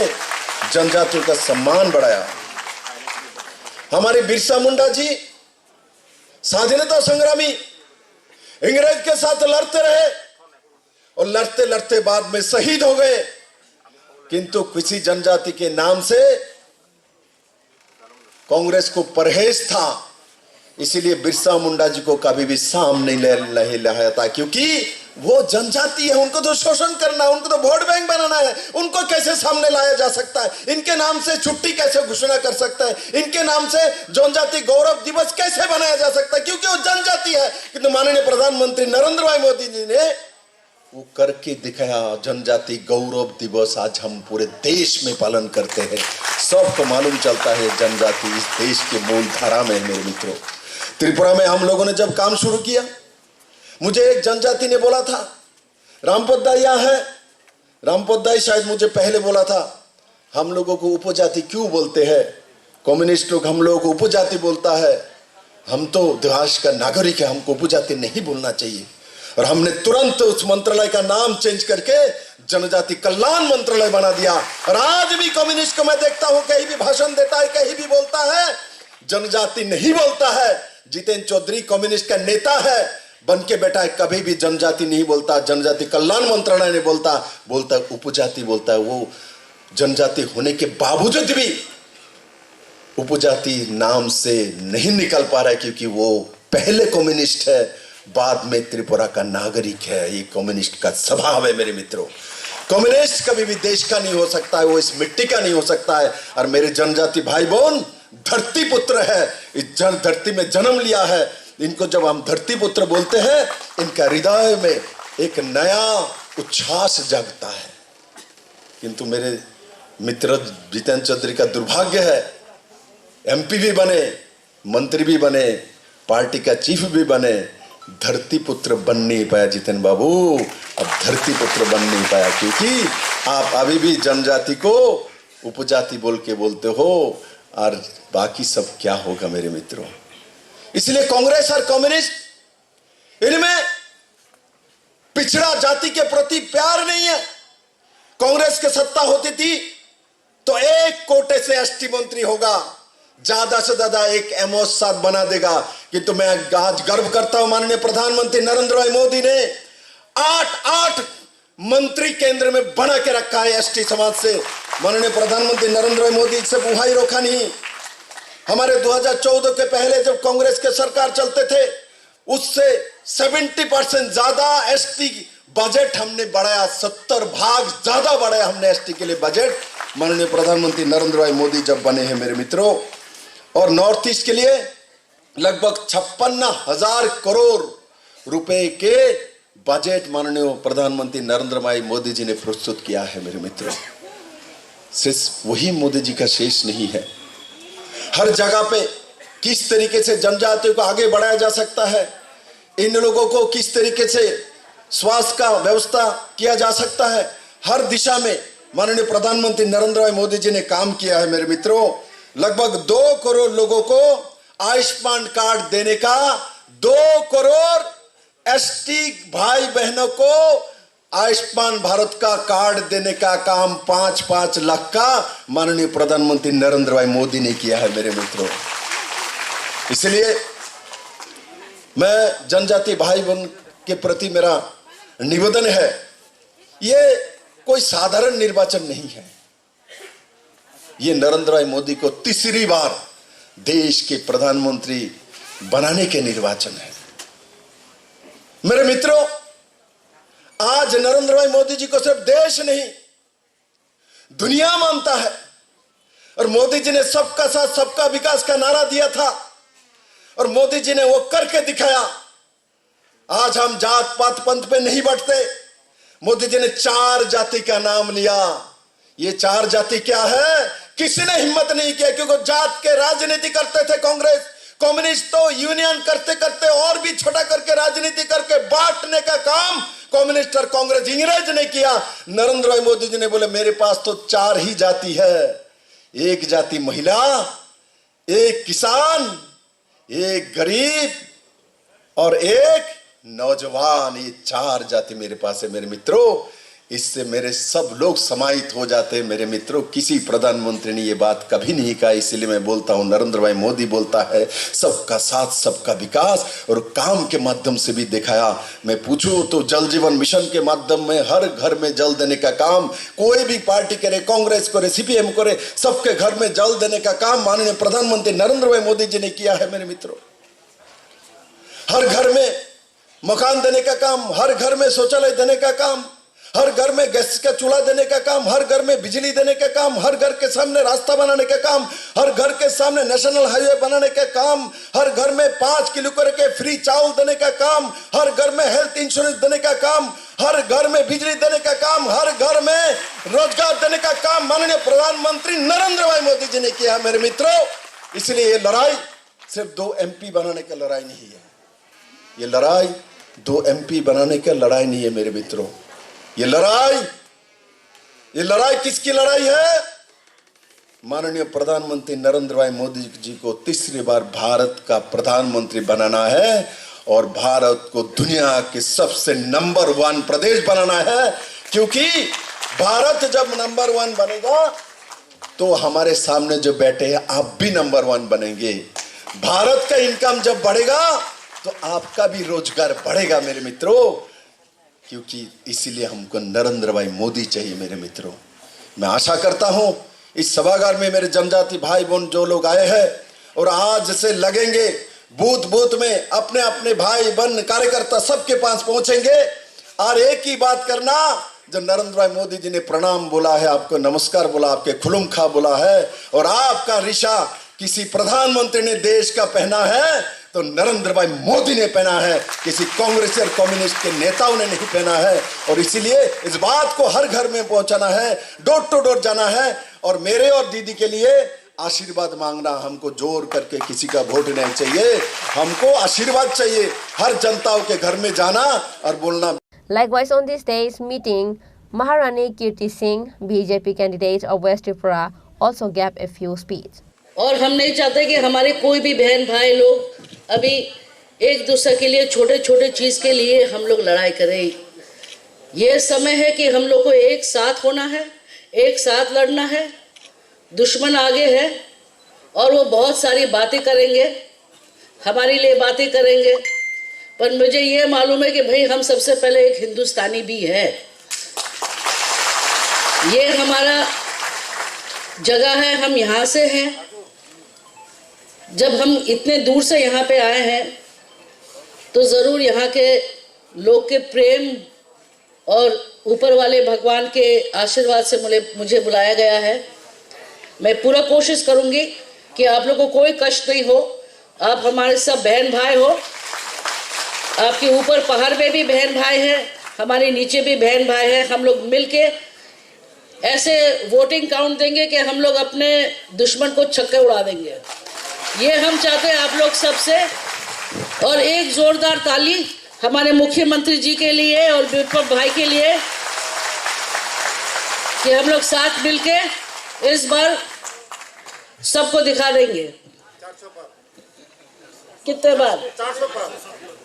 जनजातियों का सम्मान बढ़ाया। हमारे बिरसा मुंडा जी स्वाधीनता संग्रामी, अंग्रेज के साथ लड़ते रहे और लड़ते लड़ते बाद में शहीद हो गए, किंतु किसी जनजाति के नाम से कांग्रेस को परहेज था, इसीलिए बिरसा मुंडा जी को कभी भी सामने नहीं लाया था, क्योंकि वो जनजाति है, उनको तो शोषण करना है, उनको तो वोट बैंक बनाना है। उनको कैसे सामने लाया जा सकता है? इनके नाम से छुट्टी कैसे घोषणा कर सकता है? इनके नाम से जनजाति गौरव दिवस कैसे बनाया जा सकता है? क्योंकि वो जनजाति है। किंतु माननीय प्रधानमंत्री नरेंद्र भाई मोदी जी ने वो करके दिखाया। जनजाति गौरव दिवस आज हम पूरे देश में पालन करते हैं। सबको मालूम चलता है जनजाति इस देश के मूल धारा में है। मेरे मित्रों, त्रिपुरा में हम लोगों ने जब काम शुरू किया, मुझे एक जनजाति ने बोला था, रामपोदाई यहाँ है, रामपोदाई शायद मुझे पहले बोला था, हम लोगों को उपजाति क्यों बोलते हैं? कम्युनिस्ट लोग हम लोगों को उपजाति बोलता है, हम तो देश का नागरिक है, हमको उपजाति नहीं बोलना चाहिए। और हमने तुरंत उस मंत्रालय का नाम चेंज करके जनजाति कल्याण मंत्रालय बना दिया। और आज भी कम्युनिस्ट को मैं देखता हूं, कहीं भी भाषण देता है, कहीं भी बोलता है, जनजाति नहीं बोलता है। जितेंद्र चौधरी कम्युनिस्ट का नेता है, बन के बैठा है, कभी भी जनजाति नहीं बोलता, जनजाति कल्याण मंत्रालय नहीं बोलता, बोलता उपजाति बोलता है। वो जनजाति होने के बावजूद भी उपजाति नाम से नहीं निकल पा रहा है, क्योंकि वो पहले कम्युनिस्ट है, बाद में त्रिपुरा का नागरिक है। ये कम्युनिस्ट का स्वभाव है। मेरे मित्रों, कम्युनिस्ट कभी भी देश का नहीं हो सकता है, वो इस मिट्टी का नहीं हो सकता है। और मेरे जनजाति भाई बहन धरती पुत्र है, इस धरती में जन्म लिया है। इनको जब हम धरती पुत्र बोलते हैं, इनका हृदय में एक नया उच्छ्वास जागता है। किंतु मेरे मित्र जितेंद्र चौधरी का दुर्भाग्य है, एमपी भी बने, मंत्री भी बने, पार्टी का चीफ भी बने, धरती पुत्र बन नहीं पाया। जितेंद्र बाबू अब धरती पुत्र बन नहीं पाया, क्योंकि आप अभी भी जनजाति को उपजाति बोल के बोलते हो, और बाकी सब क्या होगा मेरे मित्रों। इसलिए कांग्रेस और कम्युनिस्ट, इनमें पिछड़ा जाति के प्रति प्यार नहीं है। कांग्रेस की सत्ता होती थी तो एक कोटे से एसटी मंत्री होगा, ज्यादा से ज्यादा एक एमओएस साहब बना देगा। किंतु मैं आज गर्व करता हूं, माननीय प्रधानमंत्री नरेंद्र भाई मोदी ने 8 मंत्री केंद्र में बना के रखा है एसटी समाज से। माननीय प्रधानमंत्री नरेंद्र भाई मोदी से बुहाई रोका नहीं। हमारे 2014 के पहले जब कांग्रेस के सरकार चलते थे, उससे 70% ज्यादा एसटी बजट हमने बढ़ाया, 70 भाग ज्यादा बढ़ाया हमने एसटी के लिए बजट, माननीय प्रधानमंत्री नरेंद्र भाई मोदी जब बने हैं मेरे मित्रों। और नॉर्थ ईस्ट के लिए लगभग 56,000 करोड़ रुपए के बजट माननीय प्रधानमंत्री नरेंद्र भाई मोदी जी ने प्रस्तुत किया है मेरे मित्रों। सिर्फ वही मोदी जी का शेष नहीं है, हर जगह पे किस तरीके से जनजातियों को आगे बढ़ाया जा सकता है, इन लोगों को किस तरीके से स्वास्थ्य का व्यवस्था किया जा सकता है, हर दिशा में माननीय प्रधानमंत्री नरेंद्र भाई मोदी जी ने काम किया है मेरे मित्रों। लगभग 2 करोड़ लोगों को आयुष्मान कार्ड देने का, 2 करोड़ एसटी भाई बहनों को आयुष्मान भारत का कार्ड देने का काम 5-5 लाख का माननीय प्रधानमंत्री नरेंद्र भाई मोदी ने किया है मेरे मित्रों। इसलिए मैं जनजाति भाई बहन के प्रति मेरा निवेदन है, ये कोई साधारण निर्वाचन नहीं है, ये नरेंद्र भाई मोदी को तीसरी बार देश के प्रधानमंत्री बनाने के निर्वाचन है मेरे मित्रों। आज नरेंद्र भाई मोदी जी को सिर्फ देश नहीं, दुनिया मानता है। और मोदी जी ने सबका साथ सबका विकास का नारा दिया था और मोदी जी ने वो करके दिखाया। आज हम जात पात पंथ पे नहीं बढ़ते। मोदी जी ने 4 जाति का नाम लिया। ये 4 जाति क्या है? किसी ने हिम्मत नहीं किया, क्योंकि जात के राजनीति करते थे कांग्रेस, कम्युनिस्ट तो यूनियन करते करते और भी छोटा करके राजनीति करके बांटने का काम कम्युनिस्ट और कांग्रेस इंग्रेज ने किया। नरेंद्र भाई मोदी जी ने बोले मेरे पास तो 4 ही जाति है, एक जाति महिला, एक किसान, एक गरीब और एक नौजवान। ये 4 जाति मेरे पास है मेरे मित्रों। इससे मेरे सब लोग समाहित हो जाते हैं मेरे मित्रों। किसी प्रधानमंत्री ने ये बात कभी नहीं कहा, इसलिए मैं बोलता हूं नरेंद्र भाई मोदी बोलता है सबका साथ सबका विकास, और काम के माध्यम से भी दिखाया। मैं पूछूं तो जल जीवन मिशन के माध्यम में हर घर में जल देने का काम कोई भी पार्टी करे, कांग्रेस करे, सीपीएम करे, सबके घर में जल देने का काम माननीय प्रधानमंत्री नरेंद्र भाई मोदी जी ने किया है मेरे मित्रों। हर घर में मकान देने का काम, हर घर में शौचालय देने का काम, हर घर में गैस का चूल्हा देने का काम, हर घर में बिजली देने का काम, हर घर के सामने रास्ता बनाने का काम, हर घर के सामने नेशनल हाईवे बनाने का काम, हर घर में 5 किलो करके फ्री चावल देने का काम, हर घर में हेल्थ इंश्योरेंस देने का काम, हर घर में बिजली देने का काम, हर घर में रोजगार देने का काम माननीय प्रधानमंत्री नरेंद्र भाई मोदी जी ने किया मेरे मित्रों। इसलिए ये लड़ाई सिर्फ 2 MP बनाने का लड़ाई नहीं है, ये लड़ाई 2 MP बनाने का लड़ाई नहीं है मेरे मित्रों। ये लड़ाई किसकी लड़ाई है? माननीय प्रधानमंत्री नरेंद्र भाई मोदी जी को तीसरी बार भारत का प्रधानमंत्री बनाना है और भारत को दुनिया के सबसे नंबर 1 प्रदेश बनाना है। क्योंकि भारत जब नंबर 1 बनेगा तो हमारे सामने जो बैठे हैं आप भी नंबर 1 बनेंगे। भारत का इनकम जब बढ़ेगा तो आपका भी रोजगार बढ़ेगा मेरे मित्रों। क्योंकि इसीलिए हमको नरेंद्र भाई मोदी चाहिए मेरे मित्रों। मैं आशा करता हूं इस सभागार में मेरे जनजाति भाई बहन जो लोग आए हैं और आज से लगेंगे बूथ बूथ में अपने अपने भाई बहन कार्यकर्ता सबके पास पहुंचेंगे और एक ही बात करना, जो नरेंद्र भाई मोदी जी ने प्रणाम बोला है, आपको नमस्कार बोला, आपके खुलुमखा बोला है और आपका रिशा किसी प्रधानमंत्री ने देश का पहना है तो नरेंद्र भाई मोदी ने पहना है, किसी कांग्रेस और कम्युनिस्ट के नेताओं ने नहीं पहना है। और इसीलिए इस बात को हर घर में पहुंचाना है, डोर टू डोर जाना है और मेरे और दीदी के लिए आशीर्वाद मांगना। हमको जोर करके किसी का वोट नहीं चाहिए, हमको आशीर्वाद चाहिए। हर जनताओं के घर में जाना और बोलना। Likewise, on this day's meeting, Maharani Kirti Singh, BJP candidate of West Tripura, also gave a few speeches. और हम नहीं चाहते कि हमारे कोई भी बहन भाई लोग अभी एक दूसरे के लिए छोटे छोटे चीज़ के लिए हम लोग लड़ाई करें। ये समय है कि हम लोग को एक साथ होना है, एक साथ लड़ना है दुश्मन आगे है और वो बहुत सारी बातें करेंगे, हमारे लिए बातें करेंगे, पर मुझे ये मालूम है कि भाई हम सबसे पहले एक हिंदुस्तानी भी है। ये हमारा जगह है, हम यहाँ से हैं। जब हम इतने दूर से यहाँ पे आए हैं तो ज़रूर यहाँ के लोग के प्रेम और ऊपर वाले भगवान के आशीर्वाद से मुझे बुलाया गया है। मैं पूरा कोशिश करूँगी कि आप लोगों को कोई कष्ट नहीं हो। आप हमारे सब बहन भाई हो। आपके ऊपर पहाड़ में भी बहन भाई हैं, हमारे नीचे भी बहन भाई हैं। हम लोग मिलके ऐसे वोटिंग काउंट देंगे कि हम लोग अपने दुश्मन को छक्के उड़ा देंगे। ये हम चाहते हैं आप लोग सबसे। और एक जोरदार ताली हमारे मुख्यमंत्री जी के लिए और विपक्ष भाई के लिए कि हम लोग साथ मिलके इस बार सबको दिखा देंगे। कितने बार?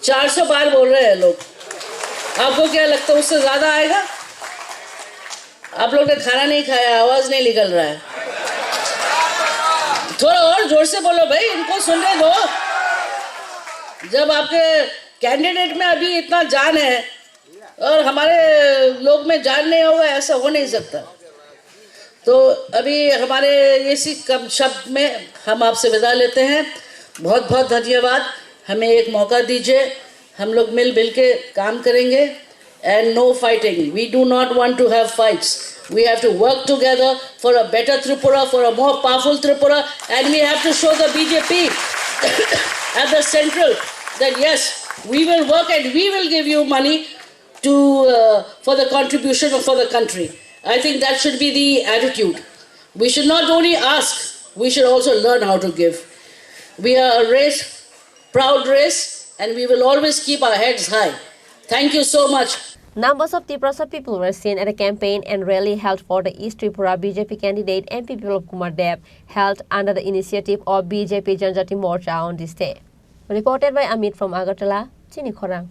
400 बार बोल रहे हैं लोग। आपको क्या लगता है उससे ज्यादा आएगा? आप लोग ने खाना नहीं खाया, आवाज नहीं निकल रहा है। थोड़ा और जोर से बोलो भाई, इनको सुनने दो। जब आपके कैंडिडेट में अभी इतना जान है और हमारे लोग में जान नहीं होगा, ऐसा हो नहीं सकता। तो अभी हमारे इसी कम शब्द में हम आपसे विदा लेते हैं। बहुत बहुत धन्यवाद। हमें एक मौका दीजिए, हम लोग मिल के काम करेंगे। And no fighting. We do not want to have fights. We have to work together for a better Tripura, for a more powerful Tripura, and we have to show the BJP at the central that yes, we will work and we will give you money to for the contribution for the country. I think that should be the attitude. We should not only ask, we should also learn how to give. We are a race, proud race, and we will always keep our heads high. Thank you so much. Numbers of Tripura people were seen at a campaign and rally held for the East Tripura BJP candidate MP Biplop Kumar Deb, held under the initiative of BJP Janjati Morcha on this day. Reported by Amit from Agartala, Chini Khorang.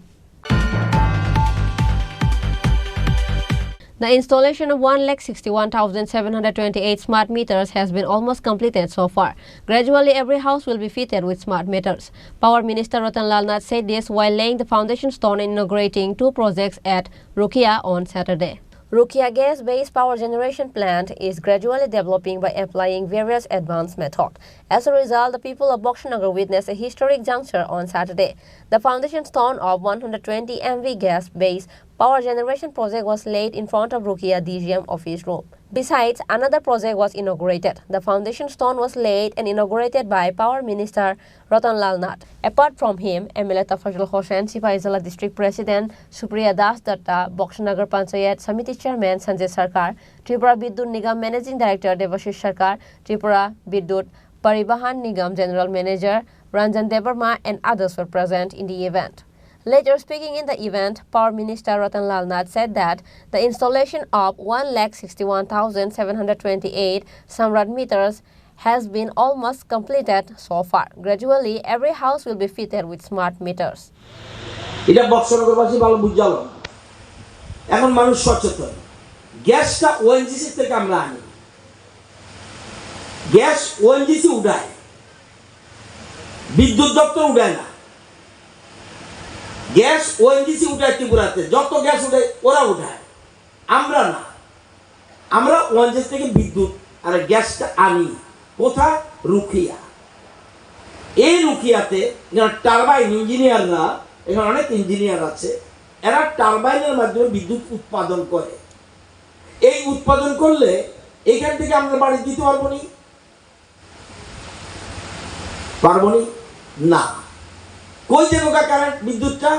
The installation of 1,61,728 smart meters has been almost completed so far. Gradually, every house will be fitted with smart meters. Power Minister Ratan Lal Nath said this while laying the foundation stone and inaugurating 2 projects at Rukia on Saturday. Rukia gas-based power generation plant is gradually developing by applying various advanced methods. As a result, the people of Boxnagar witnessed a historic juncture on Saturday. The foundation stone of 120 MV gas-based power generation project was laid in front of Rukia DGM office room. Besides, another project was inaugurated. The foundation stone was laid and inaugurated by Power Minister Ratan Lal Nath. Apart from him, MLA Tafazul Hossain, Sipaizala District President Supriya Das Datta, Boxnagar Panchayat Samiti Chairman Sanjay Sarkar, Tripura Bidyut Nigam Managing Director Devashish Sarkar, Tripura Bidyut Paribahan Nigam General Manager Ranjan Devarma and others were present in the event. Later speaking in the event, Power Minister Ratan Lal Nath said that the installation of 1,61,728 smart meters has been almost completed so far. Gradually, every house will be fitted with smart meters. এটা বক্সনগরবাসী ভালো বুঝালো। এখন মানুষ সচেতন। গ্যাসটা ONGC থেকে আমরা আনি। Gas ONGC উঠায়। বিদ্যুৎ দপ্তর উঠায় না। গ্যাস ওএনজিসি উঠায় ত্রিপুরাতে, যত গ্যাস উঠায় ওরা উঠায়, আমরা না। আমরা ওএনজিসি থেকে বিদ্যুৎ আর গ্যাসটা আনি। কোথায়? রুকিয়া। এই রুকিয়াতে টারবাইন ইঞ্জিনিয়াররা, এখানে অনেক ইঞ্জিনিয়ার আছে, এরা টারবাইনের মাধ্যমে বিদ্যুৎ উৎপাদন করে। এই উৎপাদন করলে এখান থেকে আমরা বাড়ি দিতে পারবো নি? পারবো নি? না। কই যাবো কারেন্ট বিদ্যুৎটা?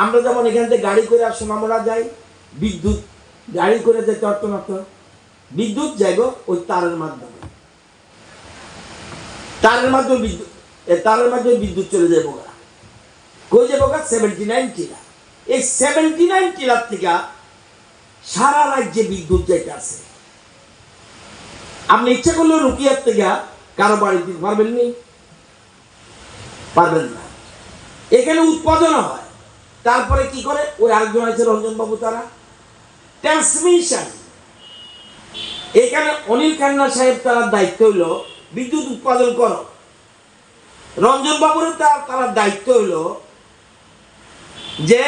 আমরা যেমন এখান থেকে গাড়ি করে সোনামুড়া যাই, বিদ্যুৎ গাড়ি করে যেতে পারতো না, তো বিদ্যুৎ যাইব ওই তারের মাধ্যমে। তারের মাধ্যমে বিদ্যুৎ চলে যাবো। কই যাবো? 79 টিলা। এই 79 টিলার থেকে সারা রাজ্যে বিদ্যুৎ যাইতে আছে। আপনি ইচ্ছা করলে রুকিয়ার থেকে কারো বাড়ি দিতে পারবেন নি? পারবেন না। এখানে উৎপাদন হয়, তারপরে কি করে? ওই আরেকজন আছে রঞ্জন বাবু, তারা ট্রান্সমিশন এখানে অনিল খান্না সাহেব তার দায়িত্ব হলো বিদ্যুৎ উৎপাদন করো, রঞ্জন বাবুর তার দায়িত্ব হলো যে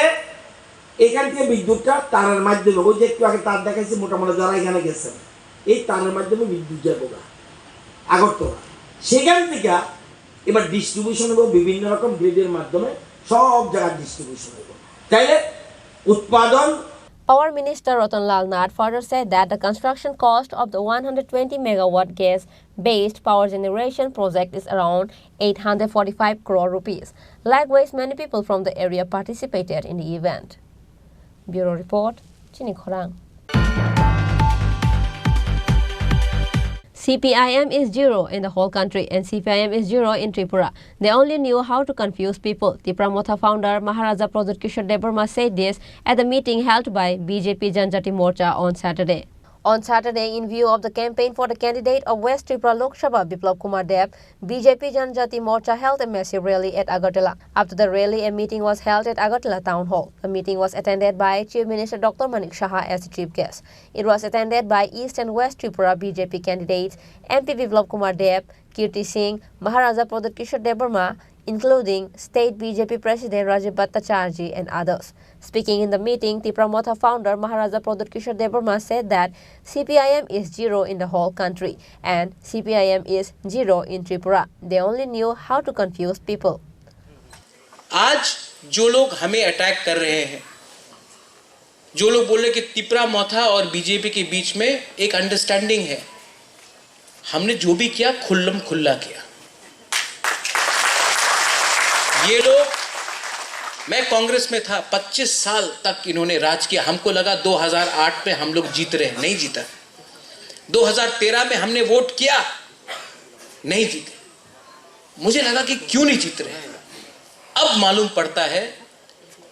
এখান থেকে বিদ্যুৎটা তারের মাধ্যমে, ওই যে একটু আগে তার দেখাইছি মোটামুটি যারা এখানে গেছেন, এই তারের মাধ্যমে বিদ্যুৎ যাবো আগরতলা, সেখান থেকে এবার ডিস্ট্রিবিউশন হবে বিভিন্ন রকম গ্রিডের মাধ্যমে সব জায়গায় ডিস্ট্রিবিউশন হবে, তাইলে উৎপাদন। Power Minister Ratanlal Nath further said that the construction cost of the 120 megawatt gas-based power generation project is around 845 crore rupees. Likewise, many people from the area participated in the event. Bureau Report, Chini Khorang. CPIM is zero in the whole country and CPIM is zero in Tripura. They only knew how to confuse people. Tripura Motha founder Maharaja Pradut Kishore Debarma said this at the meeting held by BJP Janjati Morcha on Saturday. On Saturday, in view of the campaign for the candidate of West Tripura Lok Sabha Biplab Kumar Deb, BJP Janjati Morcha held a massive rally at Agartala. After the rally, a meeting was held at Agartala Town Hall. The meeting was attended by Chief Minister Dr. Manik Saha as the chief guest. It was attended by East and West Tripura BJP candidates MP Biplab Kumar Deb, Kirti Singh, Maharaja Pradut Kishore Debarma, including State BJP President Rajiv Bhattacharjee and others. Speaking in the meeting, Tripura Motha founder Maharaja Pradut Kishore Debarma said that CPIM is zero in the whole country and CPIM is zero in Tripura. They only knew how to confuse people. आज जो लोग हमें attack कर रहे हैं, जो लोग बोल रहे कि त्रिपुरा मोथा और बीजेपी के बीच में एक अंडरस्टैंडिंग है, हमने जो भी किया खुल्लम खुल्ला किया। ये लोग, मैं कांग्रेस में था, 25 साल तक इन्होंने राज किया। हमको लगा 2008 में हम लोग जीत रहे हैं, नहीं जीता। 2013 में हमने वोट किया, नहीं जीते। मुझे लगा कि क्यों नहीं जीत रहे हैं। अब मालूम पड़ता है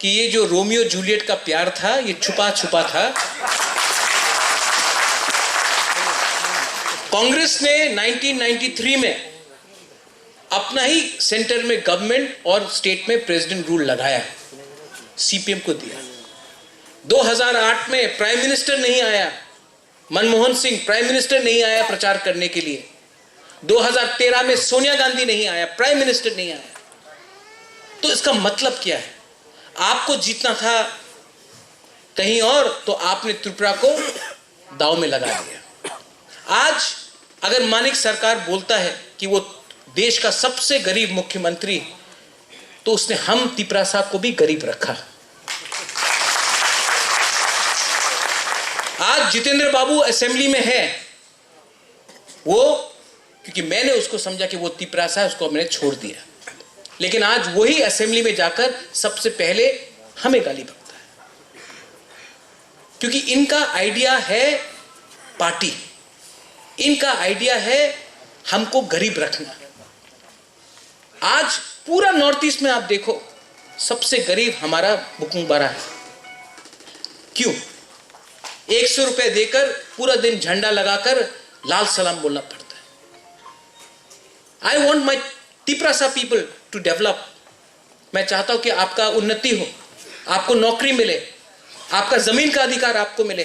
कि ये जो रोमियो जूलियट का प्यार था, ये छुपा छुपा था। कांग्रेस ने 1993 में अपना ही सेंटर में गवर्नमेंट और स्टेट में प्रेसिडेंट रूल लगाया, सीपीएम को दिया। 2008 में प्राइम मिनिस्टर नहीं आया, मनमोहन सिंह प्राइम मिनिस्टर नहीं आया प्रचार करने के लिए। 2013 में सोनिया गांधी नहीं आया, प्राइम मिनिस्टर नहीं आया। तो इसका मतलब क्या है? आपको जीतना था कहीं और, तो आपने त्रिपुरा को दांव में लगा दिया। आज अगर मानिक सरकार बोलता है कि वो देश का सबसे गरीब मुख्यमंत्री, तो उसने हम त्रिपुरा साहब को भी गरीब रखा। आज जितेंद्र बाबू असेंबली में है, वो क्योंकि मैंने उसको समझा कि वो त्रिपुरा साहब, उसको मैंने छोड़ दिया। लेकिन आज वही असेंबली में जाकर सबसे पहले हमें गाली बकता है, क्योंकि इनका आइडिया है पार्टी, इनका आइडिया है हमको गरीब रखना। आज पूरा नॉर्थ ईस्ट में आप देखो, सबसे गरीब हमारा बुकुंगबारा है। क्यों? 100 रुपए देकर पूरा दिन झंडा लगाकर लाल सलाम बोलना पड़ता है। आई वॉन्ट माई त्रिपुरा सा पीपल टू डेवलप। मैं चाहता हूं कि आपका उन्नति हो, आपको नौकरी मिले, आपका जमीन का अधिकार आपको मिले।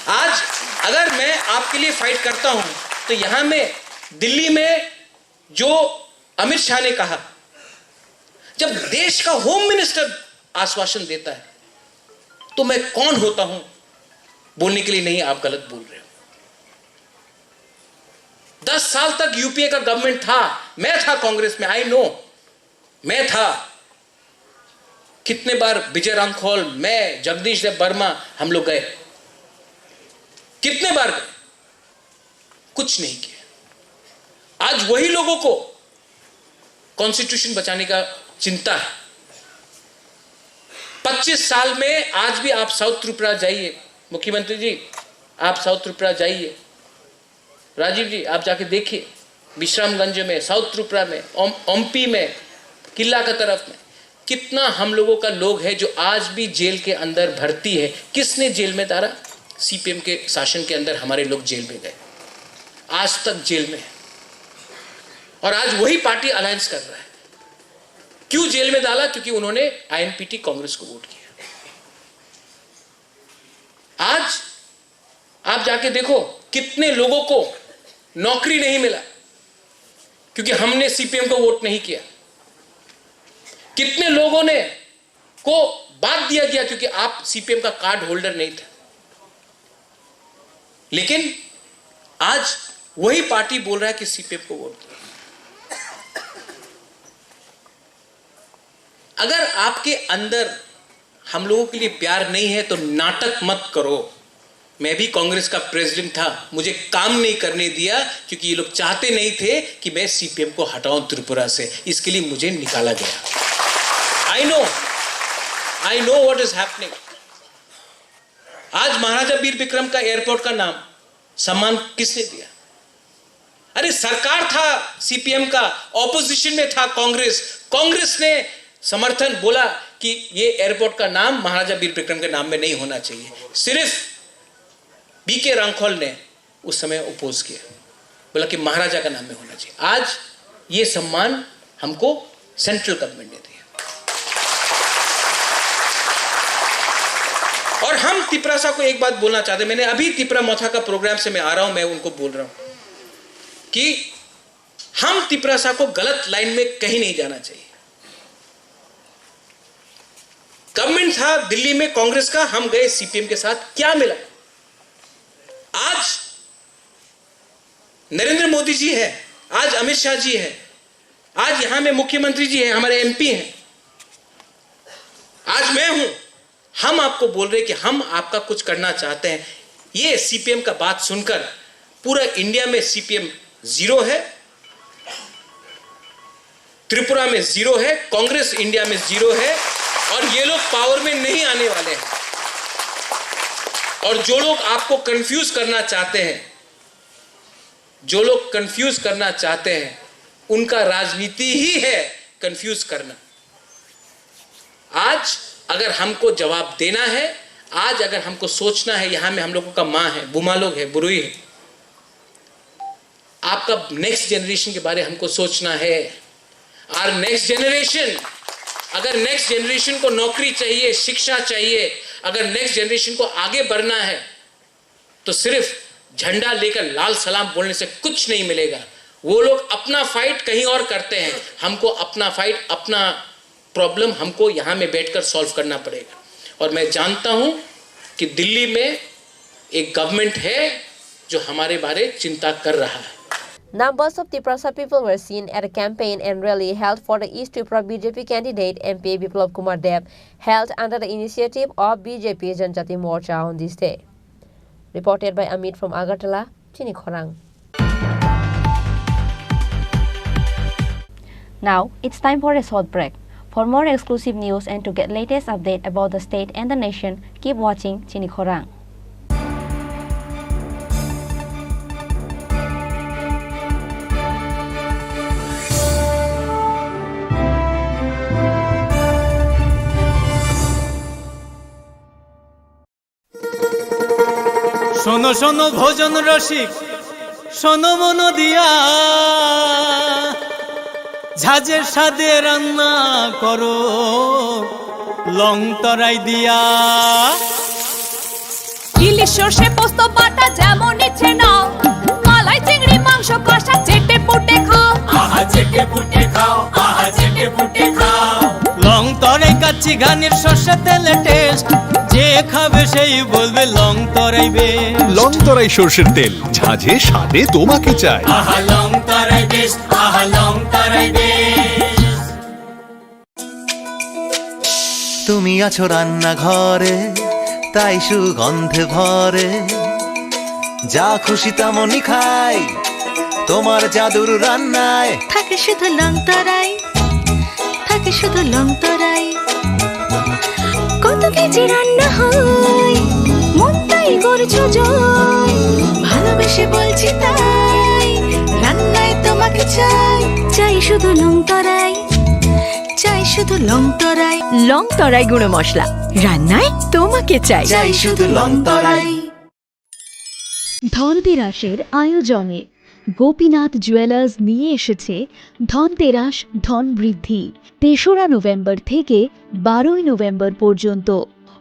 आज अगर मैं आपके लिए फाइट करता हूं, तो यहां में दिल्ली में जो अमित शाह ने कहा, जब देश का होम मिनिस्टर आश्वासन देता है, तो मैं कौन होता हूं बोलने के लिए नहीं आप गलत बोल रहे हो। 10 साल तक यूपीए का गवर्नमेंट था, मैं था कांग्रेस में, आई नो, मैं था। कितने बार विजय रामखोल, मैं, जगदीश देव वर्मा, हम लोग गए, कितने बार गए, कुछ नहीं किया। आज वही लोगों को कॉन्स्टिट्यूशन बचाने का चिंता है। 25 साल में आज भी आप साउथ त्रिपुरा जाइए, मुख्यमंत्री जी आप साउथ त्रिपुरा जाइए, राजीव जी आप जाके देखिए, विश्रामगंज में, साउथ त्रिपुरा में, ओम्पी में, किला का तरफ में, कितना हम लोगों का लोग है जो आज भी जेल के अंदर भर्ती है। किसने जेल में डाला? सीपीएम के शासन के अंदर हमारे लोग जेल में गए, आज तक जेल में है। और आज वही पार्टी अलायंस कर रहा है। क्यों जेल में डाला? क्योंकि उन्होंने आईएनपीटी कांग्रेस को वोट किया। आप जाके देखो कितने लोगों को नौकरी नहीं मिला क्योंकि हमने सीपीएम को वोट नहीं किया। कितने लोगों ने को बात दिया गया क्योंकि आप सीपीएम का कार्ड होल्डर नहीं थे। लेकिन आज वही पार्टी बोल रहा है कि सीपीएम को वोट दो। अगर आपके अंदर हम लोगों के लिए प्यार नहीं है तो नाटक मत करो। मैं भी कांग्रेस का प्रेसिडेंट था, मुझे काम नहीं करने दिया क्योंकि ये लोग चाहते नहीं थे कि मैं सीपीएम को हटाऊं त्रिपुरा से, इसके लिए मुझे निकाला गया। I know what is happening. आज महाराजा वीर विक्रम का एयरपोर्ट का नाम सम्मान किसने दिया? अरे सरकार था सीपीएम का, ऑपोजिशन में था कांग्रेस ने समर्थन बोला कि ये एयरपोर्ट का नाम महाराजा वीर विक्रम के नाम में नहीं होना चाहिए। सिर्फ बीके रांखोल ने उस समय अपोज किया, बोला कि महाराजा का नाम में होना चाहिए। आज ये सम्मान हमको सेंट्रल गवर्नमेंट ने दिया और हम तिपरासा को एक बात बोलना चाहते हैं। मैंने अभी तिपरा मोथा का प्रोग्राम से मैं आ रहा हूं, मैं उनको बोल रहा हूं कि हम तिपरासा को गलत लाइन में कहीं नहीं जाना चाहिए। गवर्नमेंट था दिल्ली में कांग्रेस का, हम गए सीपीएम के साथ, क्या मिला? आज नरेंद्र मोदी जी है, आज अमित शाह जी है, आज यहां में मुख्यमंत्री जी हैं, हमारे एमपी हैं, आज मैं हूं। हम आपको बोल रहे कि हम आपका कुछ करना चाहते हैं। ये सीपीएम का बात सुनकर पूरा इंडिया में सीपीएम जीरो है, त्रिपुरा में जीरो है, कांग्रेस इंडिया में जीरो है और ये लोग पावर में नहीं आने वाले हैं। और जो लोग आपको कंफ्यूज करना चाहते हैं, जो लोग कंफ्यूज करना चाहते हैं, उनका राजनीति ही है कंफ्यूज करना। आज अगर हमको जवाब देना है, आज अगर हमको सोचना है, यहां में हम लोगों का मां है, बुमा लोग है, बुरुई है, आपका नेक्स्ट जनरेशन के बारे में हमको सोचना है। और नेक्स्ट जनरेशन, अगर नेक्स्ट जनरेशन को नौकरी चाहिए, शिक्षा चाहिए, अगर नेक्स्ट जनरेशन को आगे बढ़ना है तो सिर्फ झंडा लेकर लाल सलाम बोलने से कुछ नहीं मिलेगा। वो लोग अपना फाइट कहीं और करते हैं, हमको अपना फाइट, अपना प्रॉब्लम हमको यहां में बैठकर सॉल्व करना पड़ेगा। और मैं जानता हूं कि दिल्ली में एक गवर्नमेंट है जो हमारे बारे चिंता कर रहा है। Numbers of Tiprasa people were seen at a campaign and rally held for the East Tripura BJP candidate MP Biplab Kumar Deb, held under the initiative of BJP Janjati Morcha on this day. Reported by Amit from Agartala, Chini Khorang. Now it's time for a short break. For more exclusive news and to get latest update about the state and the nation, keep watching Chini Khorang. শোনো শোনো ভোজন রসিক, শোনো মনো দিয়া, ঝাঁঝের স্বাদে রান্না করো long তরাই দিয়া। ইলিশ সর্ষে পোস্ত বাটা যেমন ইচ্ছে নাও, মালাই চিংড়ি মাংস কষা চেটে পুটে খাও, আহা চেটে পুটে খাও, আহা চেটে পুটে খাও। লং তরাই কাচ্চি ঘানির সর্ষে তেলে টেস্ট, যে খাবে সেই বলবে লং তরাই বেশ। লং তরাই সরষের তেল, ঝাঁঝে স্বাদে তোমাকে চাই। আহা লং তরাই বেশ, আহা লং তরাই বেশ। তুমি আছো রান্নাঘরে, তাই সুগন্ধে ভরে, যা খুশি তেমনই খাই, তোমার জাদুর রান্নায় থাকে শুধু লং তরাই, থাকে শুধু লং তরাই। কত কেজি রান্না হয়, মন তাই করছো জয়, ভালোবেসে বলছি তাই, রান্নায় তোমাকে চাই, চাই শুধু লং তরাই, চাই শুধু লং তরাই। লং তরাই গুঁড়ো মশলা, রান্নায় তোমাকে চাই, চাই শুধু লং তরাই। ধনতেরাসের আয়োজনে গোপীনাথ জুয়েলার্স নিয়ে এসেছে ধনতেরাস ধন বৃদ্ধি। ৩রা নভেম্বর থেকে ১২ই নভেম্বর পর্যন্ত।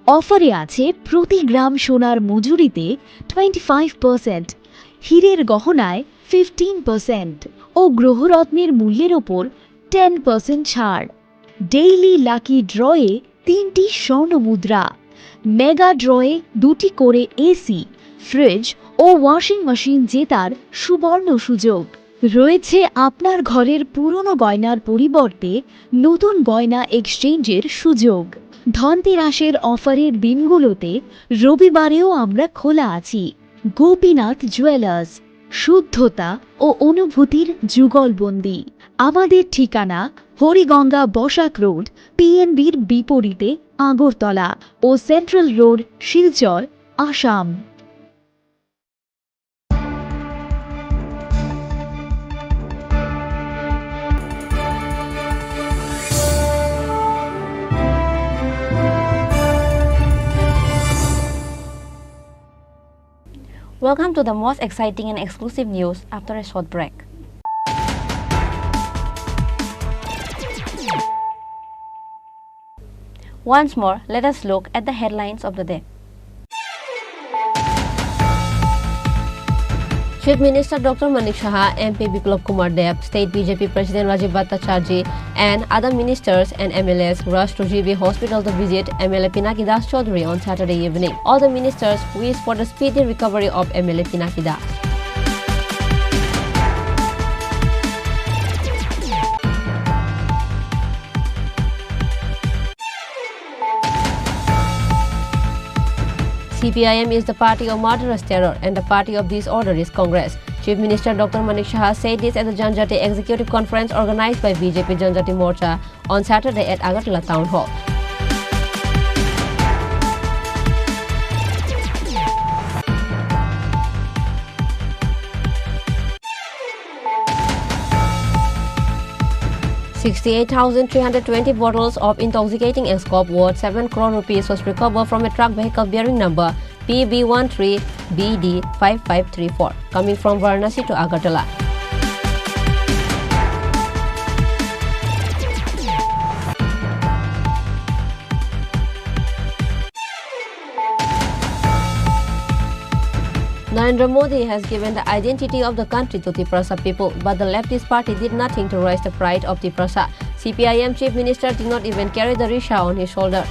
অফারে আছে প্রতি গ্রাম সোনার মজুরিতে 25%, হীরের গহনায় 15% ও গ্রহরত্নের মূল্যের ওপর 10% ছাড়। ডেইলি লাকি ড্রয়ে 3টি স্বর্ণ মুদ্রা, মেগা ড্রয়ে 2টি করে এসি, ফ্রিজ ও ওয়াশিং মেশিন জেতার সুবর্ণ সুযোগ। রয়েছে আপনার ঘরের পুরনো গয়নার পরিবর্তে নতুন গয়না এক্সচেঞ্জের সুযোগ। ধনতেরাসের অফারের দিনগুলোতে রবিবারেও আমরা খোলা আছি। গোপীনাথ জুয়েলার্স, শুদ্ধতা ও অনুভূতির যুগলবন্দি। আমাদের ঠিকানা হরিগঙ্গা বসাক রোড, পিএনবির বিপরীতে আগরতলা ও central road, Silchar, Assam. Welcome to the most exciting and exclusive news after a short break. Once more, let us look at the headlines of the day. Chief Minister Dr. Manik Saha, MP Biplab Kumar Deb, State BJP President Rajiv Bhattacharjee and other ministers and MLAs rushed to GB Hospital to visit MLA Pinaki Das Chaudhary on Saturday evening. All the ministers wished for the speedy recovery of MLA Pinaki Das. CPIM is the party of murderous terror and the party of disorder is Congress. Chief Minister Dr. Manik Saha said this at the Janjati Executive Conference organized by BJP Janjati Morcha on Saturday at Agartala Town Hall. $68,320 bottles of intoxicating escort worth 7 crore rupees was recovered from a truck vehicle bearing number PB13BD5534 coming from Varanasi to Agartala. Narendra Modi has given the identity of the country to Tiprasa people, but the leftist party did nothing to raise the pride of Tiprasa. CPIM Chief Minister did not even carry the Risha on his shoulder.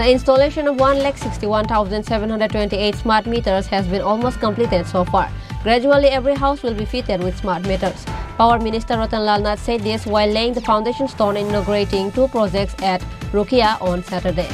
The installation of 1,61,728 smart meters has been almost completed so far. Gradually, every house will be fitted with smart meters. Power Minister Ratan Lal Nath said this while laying the foundation stone and inaugurating 2 projects at Rukia on Saturday.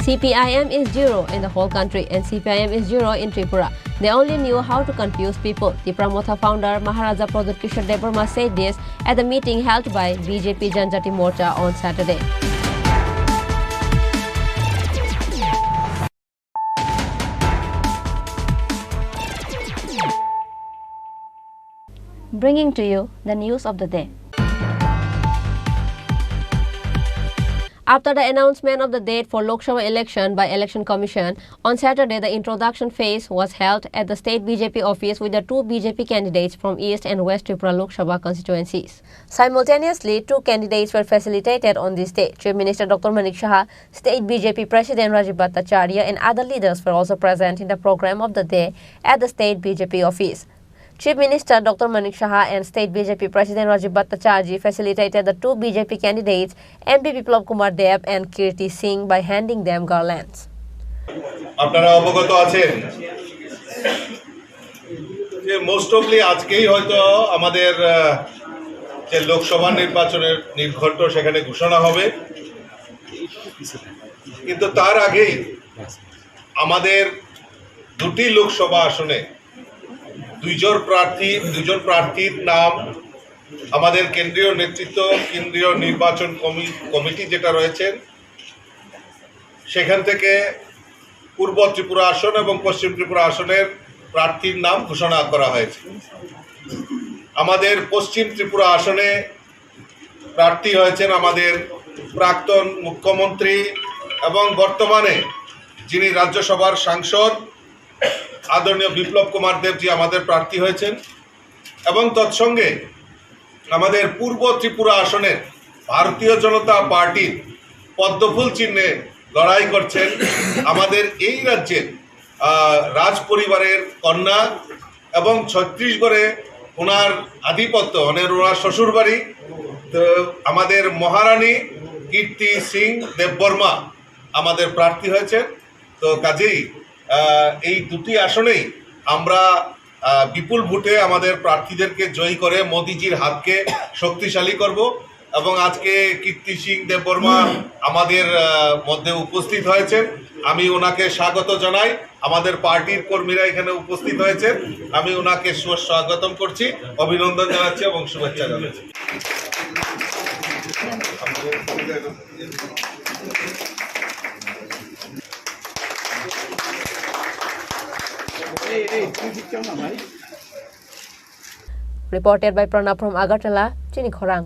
CPIM is zero in the whole country and CPIM is zero in Tripura. They only knew how to confuse people. The Pramotha founder Maharaja Pradut Kishore Debarma said this at the meeting held by BJP Janjati Morcha on Saturday. Bringing to you the news of the day. After the announcement of the date for Lok Sabha election by Election Commission, on Saturday the introduction phase was held at the state BJP office with the 2 BJP candidates from East and West Tripura Lok Sabha constituencies. Simultaneously, 2 candidates were facilitated on this day. Chief Minister Dr. Manik Saha, State BJP President Rajiv Bhattacharjee and other leaders were also present in the program of the day at the state BJP office. Chief Minister Dr. Manik Saha and State BJP President Rajiv Bhattacharjee facilitated the 2 BJP candidates, MP Biplab Kumar Deb and Kirti Singh, by handing them garlands. আপনারা অবগত আছেন যে most অফলি আজকেই হয়তো আমাদের যে লোকসভা নির্বাচনের নির্ঘণ্ট সেখানে ঘোষণা হবে, কিন্তু তার আগেই আমাদের 2টি লোকসভা আসনে 2জন প্রার্থীর নাম আমাদের কেন্দ্রীয় নেতৃত্ব, কেন্দ্রীয় নির্বাচন কমিটি যেটা রয়েছে সেখান থেকে পূর্ব ত্রিপুরা আসন এবং পশ্চিম ত্রিপুরা আসনের প্রার্থীর নাম ঘোষণা করা হয়েছে। আমাদের পশ্চিম ত্রিপুরা আসনে প্রার্থী হয়েছেন আমাদের প্রাক্তন মুখ্যমন্ত্রী এবং বর্তমানে যিনি রাজ্যসভার সাংসদ আদরণীয় বিপ্লব কুমার দেবজি আমাদের প্রার্থী হয়েছেন এবং তৎসঙ্গে আমাদের পূর্ব ত্রিপুরা আসনের ভারতীয় জনতা পার্টির পদ্মফুল চিহ্নে লড়াই করছেন আমাদের এই রাজ্যের রাজ পরিবারের কন্যা এবং ছত্তিশগড়ে ওনার আধিপত্য ওনার শ্বশুরবাড়ি তো আমাদের মহারানী কীর্তি সিং দেববর্মা আমাদের প্রার্থী হয়েছেন। তো কাজেই এই দুটি আসনেই আমরা বিপুল ভোটে আমাদের প্রার্থীদেরকে জয়ী করে মোদিজির হাতকে শক্তিশালী করব এবং আজকে কীর্তি সিং দেববর্মা আমাদের মধ্যে উপস্থিত হয়েছেন, আমি ওনাকে স্বাগত জানাই। আমাদের পার্টির কর্মীরা এখানে উপস্থিত হয়েছেন, আমি ওনাকে স্বাগতম করছি, অভিনন্দন জানাচ্ছি এবং শুভেচ্ছা জানাচ্ছি। Reported by Pranab from Agartala, Chini Khorang.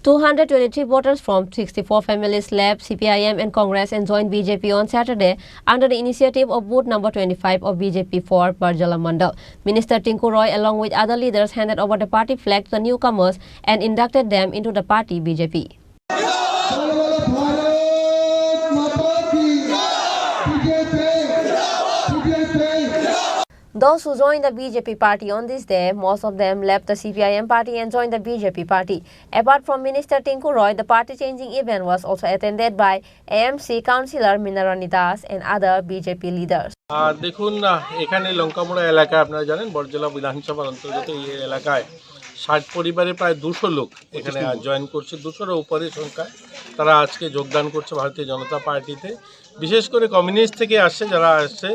223 voters from 64 families left CPIM and Congress and joined BJP on Saturday under the initiative of Booth number 25 of BJP for Barjala Mandal. Minister Tinku Roy along with other leaders handed over the party flag to the newcomers and inducted them into the party BJP. Those who joined the BJP party on this day, most of them left the CPIM party and joined the BJP party. Apart from Minister Tinku Roy, the party-changing event was also attended by AMC councillor Minarani Das and other BJP leaders. দেখুন এখানে লঙ্কামোড়া এলাকায় আপনারা জানেন বরজলা বিধানসভার অন্তর্গত এই এলাকায় 60 পরিবারে প্রায় 200 লোক এখানে জয়েন করছে, 200-এর উপরে সংখ্যায় তারা আজকে যোগদান করছে ভারতীয় জনতা পার্টিতে। বিশেষ করে কমিউনিস্ট থেকে আসছে, যারা আসছে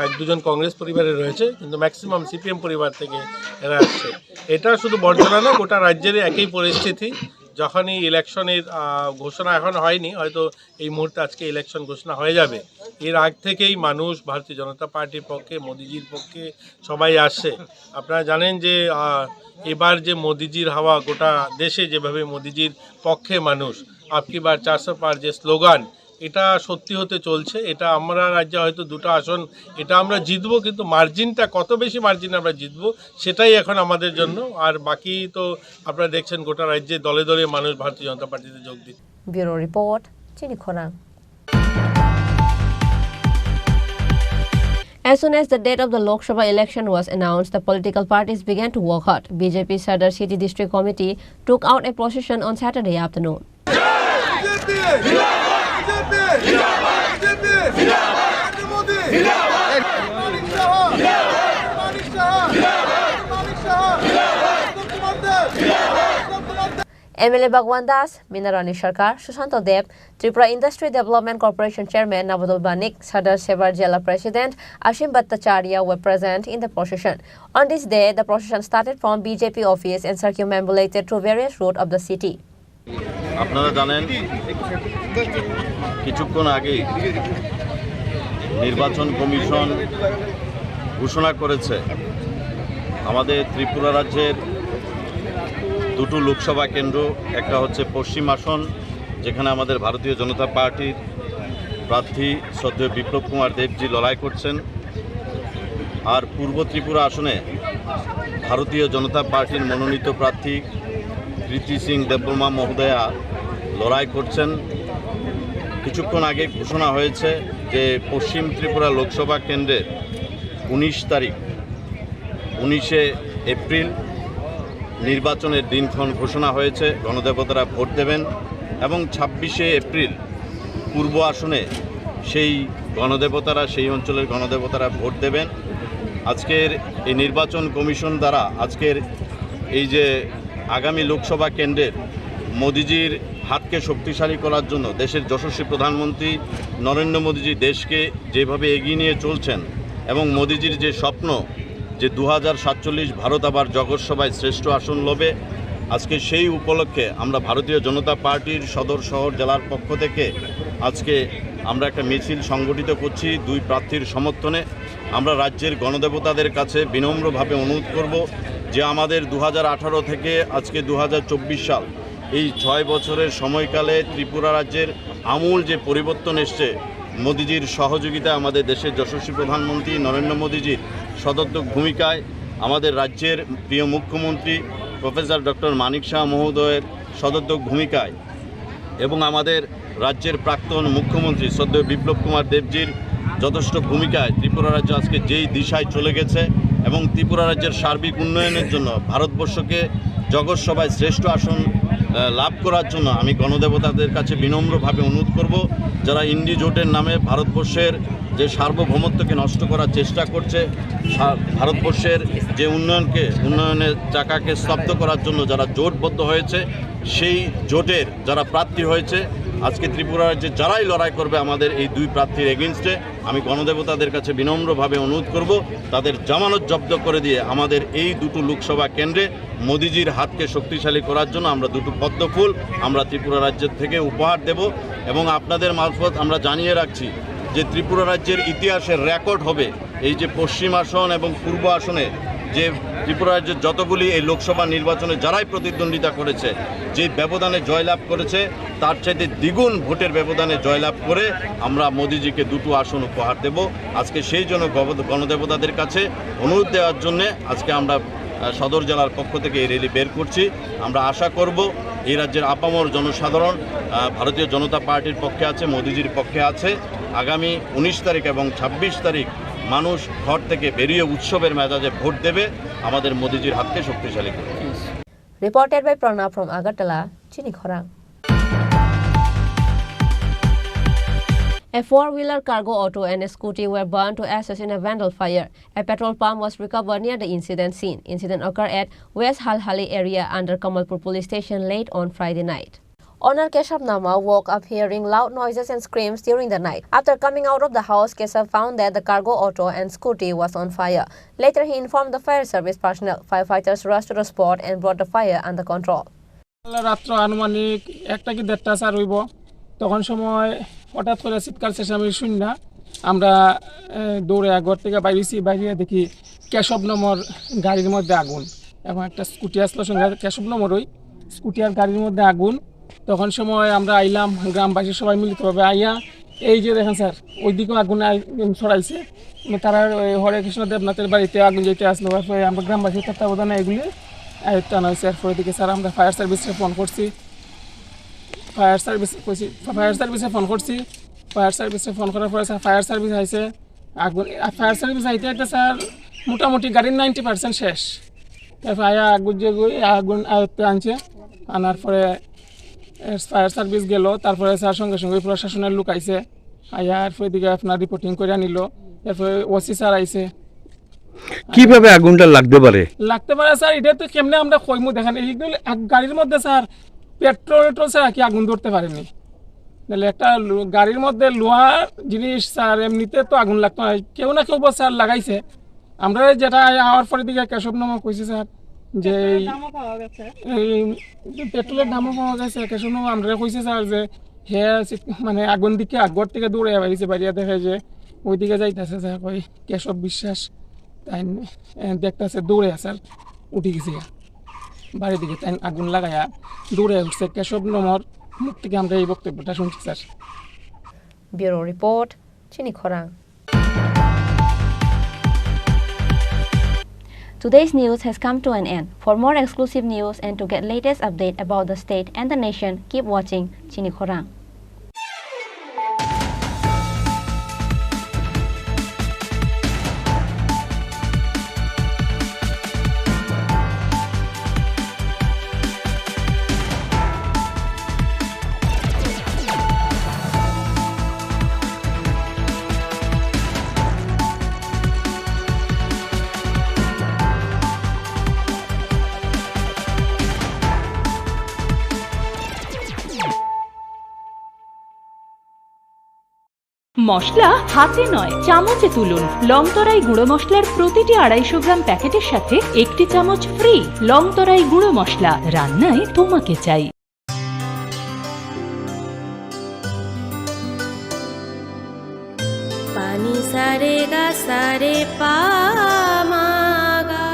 1-2জন কংগ্রেস পরিবারে রয়েছে, কিন্তু ম্যাক্সিমাম সিপিএম পরিবার থেকে এরা আসছে। এটা শুধু বরজলা না, গোটা রাজ্যের একই পরিস্থিতি। যখনই ইলেকশনের ঘোষণা এখন হয়নি, হয়তো এই মুহূর্তে আজকে ইলেকশন ঘোষণা হয়ে যাবে, এর আগ থেকেই মানুষ ভারতীয় জনতা পার্টির পক্ষে, মোদিজির পক্ষে সবাই আসছে। আপনারা জানেন যে এবার যে মোদিজির হাওয়া গোটা দেশে, যেভাবে মোদিজির পক্ষে মানুষ আপকি বার 400 পার যে স্লোগান, এটা সত্যি হতে চলছে। এটা আমরা রাজ্যে হয়তো 2টা আসন এটা আমরা জিতবো, কিন্তু মার্জিনটা কত বেশি মার্জিন আমরা জিতবো সেটাই এখন আমাদের জন্য। আর বাকি তো আপনারা দেখছেন গোটা রাজ্যে দলে দলে মানুষ ভারতীয় জনতা পার্টিতে যোগ দিচ্ছে। ব্যুরো রিপোর্ট, চিনি খোরাং। As soon as the date of the Lok Sabha election was announced, the political parties began to work hard. BJP Sadar City District Committee took out a procession on Saturday afternoon. MLA Bhagwan Das, Minarani Sarkar, Susanto Deb, Tripura Industry Development Corporation Chairman Navadul Banik, Sadar Sevar Jela President Ashim Bhattacharya were present in the procession. On this day, the procession started from BJP office and circumambulated through various roads of the city. আপনারা জানেন কিছুক্ষণ আগে নির্বাচন commission ঘোষণা করেছে আমাদের ত্রিপুরা রাজ্যের 2টো লোকসভা কেন্দ্র, একটা হচ্ছে পশ্চিম আসন যেখানে আমাদের ভারতীয় জনতা পার্টির প্রার্থী শ্রদ্ধেয় বিপ্লব কুমার দেবজি লড়াই করছেন, আর পূর্ব ত্রিপুরা আসনে ভারতীয় জনতা পার্টির মনোনীত প্রার্থী কীর্তি সিং দেববর্মা মহোদয়া লড়াই করছেন। কিছুক্ষণ আগে ঘোষণা হয়েছে যে পশ্চিম ত্রিপুরা লোকসভা কেন্দ্রের 19 এপ্রিল নির্বাচনের দিনক্ষণ ঘোষণা হয়েছে, গণদেবতারা ভোট দেবেন এবং 26 এপ্রিল পূর্ব আসনে সেই অঞ্চলের গণদেবতারা ভোট দেবেন। আজকের এই নির্বাচন কমিশন দ্বারা আজকের এই যে আগামী লোকসভা কেন্দ্রের মোদিজির হাতকে শক্তিশালী করার জন্য দেশের যশস্বী প্রধানমন্ত্রী নরেন্দ্র মোদিজি দেশকে যেভাবে এগিয়ে নিয়ে চলছেন এবং মোদিজির যে স্বপ্ন যে 2047 ভারত আবার জগৎসভায় শ্রেষ্ঠ আসন লবে, আজকে সেই উপলক্ষে আমরা ভারতীয় জনতা পার্টির সদর শহর জেলার পক্ষ থেকে আজকে আমরা একটা মিছিল সংগঠিত করছি 2 প্রার্থীর সমর্থনে। আমরা রাজ্যের গণদেবতাদের কাছে বিনম্রভাবে অনুরোধ করব যে আমাদের 2018 থেকে আজকে 2024 সাল এই 6 বছরের সময়কালে ত্রিপুরা রাজ্যের আমূল যে পরিবর্তন এসছে, মোদিজির সহযোগিতা, আমাদের দেশের যশস্বী প্রধানমন্ত্রী নরেন্দ্র মোদিজির সদর্থক ভূমিকায়, আমাদের রাজ্যের প্রিয় মুখ্যমন্ত্রী প্রফেসর ডক্টর মানিক শাহ মহোদয়ের সদর্থক ভূমিকায় এবং আমাদের রাজ্যের প্রাক্তন মুখ্যমন্ত্রী শ্রদ্ধেয় বিপ্লব কুমার দেবজির যথেষ্ট ভূমিকায় ত্রিপুরা রাজ্য আজকে যেই দিশায় চলে গেছে এবং ত্রিপুরা রাজ্যের সার্বিক উন্নয়নের জন্য ভারতবর্ষকে জগৎ সভায় শ্রেষ্ঠ আসন লাভ করার জন্য আমি গণদেবতাদের কাছে বিনম্রভাবে অনুরোধ করব, যারা ইন্ডি জোটের নামে ভারতবর্ষের যে সার্বভৌমত্বকে নষ্ট করার চেষ্টা করছে, ভারতবর্ষের যে উন্নয়নের চাকাকে স্তব্ধ করার জন্য যারা জোটবদ্ধ হয়েছে, সেই জোটের যারা প্রার্থী হয়েছে আজকে ত্রিপুরা রাজ্যে যারাই লড়াই করবে আমাদের এই দুই প্রার্থীর এগেনস্টে, আমি গণদেবতাদের কাছে বিনম্রভাবে অনুরোধ করব তাদের জামানত জব্দ করে দিয়ে আমাদের এই দুটো লোকসভা কেন্দ্রে মোদিজির হাতকে শক্তিশালী করার জন্য আমরা দুটো পদ্মফুল আমরা ত্রিপুরা রাজ্যের থেকে উপহার দেব। এবং আপনাদের মারফত আমরা জানিয়ে রাখছি যে ত্রিপুরা রাজ্যের ইতিহাসের রেকর্ড হবে এই যে পশ্চিম আসন এবং পূর্ব আসনে যে ত্রিপুরা রাজ্যের যতগুলি এই লোকসভা নির্বাচনে যারাই প্রতিদ্বন্দ্বিতা করেছে, যে ব্যবধানে জয়লাভ করেছে তার চাইতে দ্বিগুণ ভোটের ব্যবধানে জয়লাভ করে আমরা মোদিজিকে দুটো আসন উপহার দেব। আজকে সেই জন্য গণদেবতাদের কাছে অনুরোধ দেওয়ার জন্যে আজকে আমরা সদর জেলার পক্ষ থেকে এই র্যালি বের করছি। আমরা আশা করব এই রাজ্যের আপামর জনসাধারণ ভারতীয় জনতা পার্টির পক্ষে আছে, মোদিজির পক্ষে আছে। আগামী 19 তারিখ এবং 26 তারিখ মানুষ ঘর থেকে বেরিয়ে উৎসবের মেজাজে ভোট দেবে আমাদের মোদিজির হাতকে শক্তিশালী করে। Reported by Pranav from Agartala, Chini Khorang. A four-wheeler cargo auto and a scooty were burned to ashes in a vandal fire. A petrol pump was recovered near the incident scene. Incident occurred at West Halhali area under Kamalpur police station late on Friday night. Owner Keshav Nama woke up hearing loud noises and screams during the night. After coming out of the house, Keshav found that the cargo auto and scooty was on fire. Later, he informed the fire service personnel. Firefighters rushed to the spot and brought the fire under control. রাত্র আনুমানিক 1টা কি 1:30 চার হইব, তখন সময় হঠাৎ করে চিৎকার চেঁচামেচি শুনি না আমরা দৌড়ে ঘর থেকে বাইরে দেখি কেশব নম্বর গাড়ির মধ্যে আগুন এবং একটা স্কুটি আসলো সঙ্গে কেশব নম্বর ওই স্কুটি আর গাড়ির মধ্যে আগুন। তখন সময় আমরা আইলাম, গ্রামবাসী সবাই মিলিতভাবে আইয়া এই যে দেখেন স্যার ওইদিকেও আগুন ছড়াইছে, তারা হরে কৃষ্ণ দেবনাথের বাড়িতে আগুন যেতে আসলো, আমরা গ্রামবাসীর তত্ত্বাবধানে এগুলি টানা হয়েছে। এরপর এদিকে স্যার আমরা ফায়ার সার্ভিসে ফোন করছি, ফায়ার সার্ভিসে ফোন করার পরে স্যার ফায়ার সার্ভিস আইছে। ফায়ার সার্ভিস আইতে স্যার মোটামুটি গাড়ির 90% শেষ। তারপর আগুন আয়ত্তে আনছে, আনার পরে ফায়ার সার্ভিস গেল, তারপরে স্যার সঙ্গে সঙ্গে প্রশাসনের লোক আইছে, আয়ার পরে দিকে আপনার রিপোর্টিং করে নিল। এরপরে ওসি স্যার আইছে। কিভাবে আগুনটা লাগতে পারে স্যার এটা তো কেমনে আমরা কইমু দেখেন, এইগুলো গাড়ির মধ্যে স্যার পেট্রোল ছাড়া কি আগুন ধরতে পারেনি, তাহলে একটা গাড়ির মধ্যে লোহার জিনিস স্যার এমনিতে তো আগুন লাগতো না, কেউ না কেউ স্যার লাগাইছে। আমরা যেটা হওয়ার পরে দিকে কেশব নামা কইছি স্যার যে পেট্রোলের দামও পাওয়া গেছে, কেশব নামা আমরা কইছে স্যার যে মানে আগুন দিকে আগর থেকে দৌড়ে বাড়িছে, বাড়িয়া দেখে যে ওই দিকে যাইতেছে স্যার কই কেশব বিশ্বাস, তাই দেখতেছে দৌড়ে স্যার উঠে গেছে বাড়ির দিকে, তাই আগুন লাগাইয়া দৌড়ে উঠছে। কেশব নম্বর মুখ থেকে আমরা এই বক্তব্যটা শুনছি sir. Bureau report, Chini Khorang. Today's news has come to an end. For more exclusive news and to get latest update about the state and the nation, keep watching Chini Khorang. মশলা হাতে নয় চামচে তুলুন। লংতরাই গুঁড়ো মশলার প্রতিটি 250 গ্রাম প্যাকেটের সাথে 1টি চামচ ফ্রি। লংতরাই গুঁড়ো মশলা, রান্নায় তোমাকে চাই। পানি সারে গা সারে পা মা গা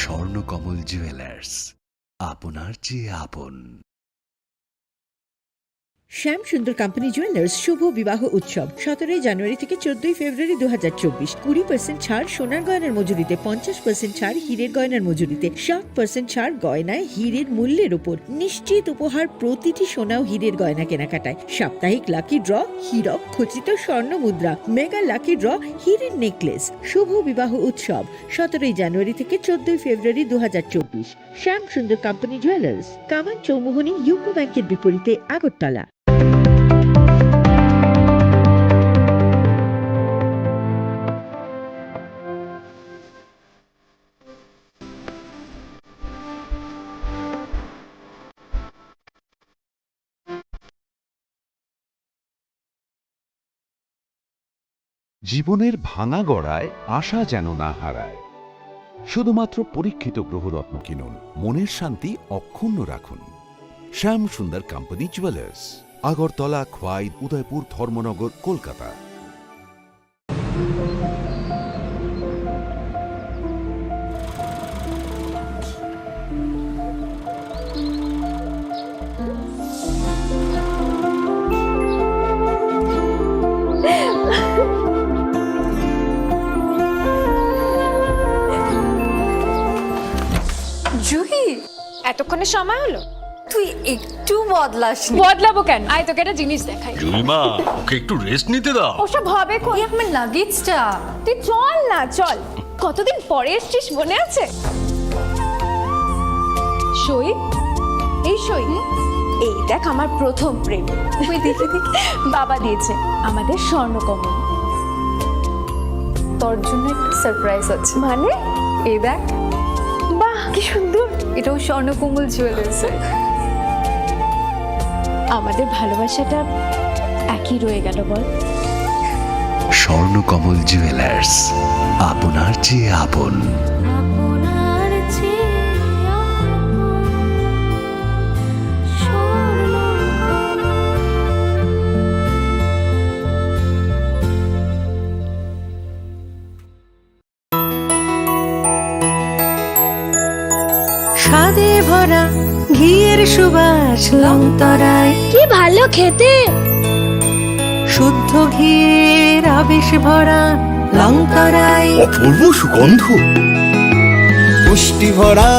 স্বর্ণকমল জুয়েলার্স, আপনার চেয়ে আপন। শ্যাম সুন্দর কোম্পানি জুয়েলার্স শুভ বিবাহ উৎসব 17 জানুয়ারি থেকে 14 ফেব্রুয়ারি 2024। 20% ছাড় সোনার গয়নার মজুরিতে, 50% ছাড় হীরের গয়নার মজুরিতে, 60% ছাড় গয়নায় হীরের মূল্যের উপর, নিশ্চিত উপহার প্রতিটি সোনা ও হীরের গয়না কেনাকাটায়, সাপ্তাহিক লাকি ড্র, হীরক খচিত স্বর্ণ মুদ্রা, মেগা লাকি ড্র, হীরের নেকলেস। শুভ বিবাহ উৎসব 17 জানুয়ারি থেকে 14 ফেব্রুয়ারি 2024। শ্যাম সুন্দর কোম্পানি জুয়েলার্স, কামান চৌমুহনী, ইউকো ব্যাংকের বিপরীতে, আগরতলা। জীবনের ভাঙা গড়ায় আশা যেন না হারায়। শুধুমাত্র পরীক্ষিত গ্রহরত্ন কিনুন, মনের শান্তি অক্ষুণ্ণ রাখুন। শ্যাম সুন্দর কোম্পানি জুয়েলার্স, আগরতলা, খোয়াই, উদয়পুর, ধর্মনগর, কলকাতা। জুহি, এতক্ষণে সময় হলো? তুই একটু বদলাস। বদলাবো কেন? আয় তোকে একটা জিনিস দেখাই। জুইমা, ওকে একটু রেস্ট নিতে দাও। ওসব হবে কই? আমার লাগেজটা। তুই চল না, চল। কতদিন পরে এসেছিস, মনে আছে? সই, এই সই, এই দেখ আমার প্রথম প্রেম। তুই দেখে দেখে বাবা দিয়েছে আমাদের স্বর্ণকমল। তোর জন্য একটা সারপ্রাইজ আছে। মানে? এই দেখ। বাহ, কি সুন্দর। এটাও স্বর্ণকমল জুয়েলার্স। আমাদের ভালোবাসাটা একই রয়ে গেল বল। স্বর্ণকমল জুয়েলার্স, আপনার চেয়ে আপন। স্বাদে ভরা ঘিয়ের সুবাস লংতরায়, কি ভালো খেতে। শুদ্ধ ঘিয়ের আবেশ ভরা লংতরায়, অপূর্ব সুগন্ধ। পুষ্টি ভরা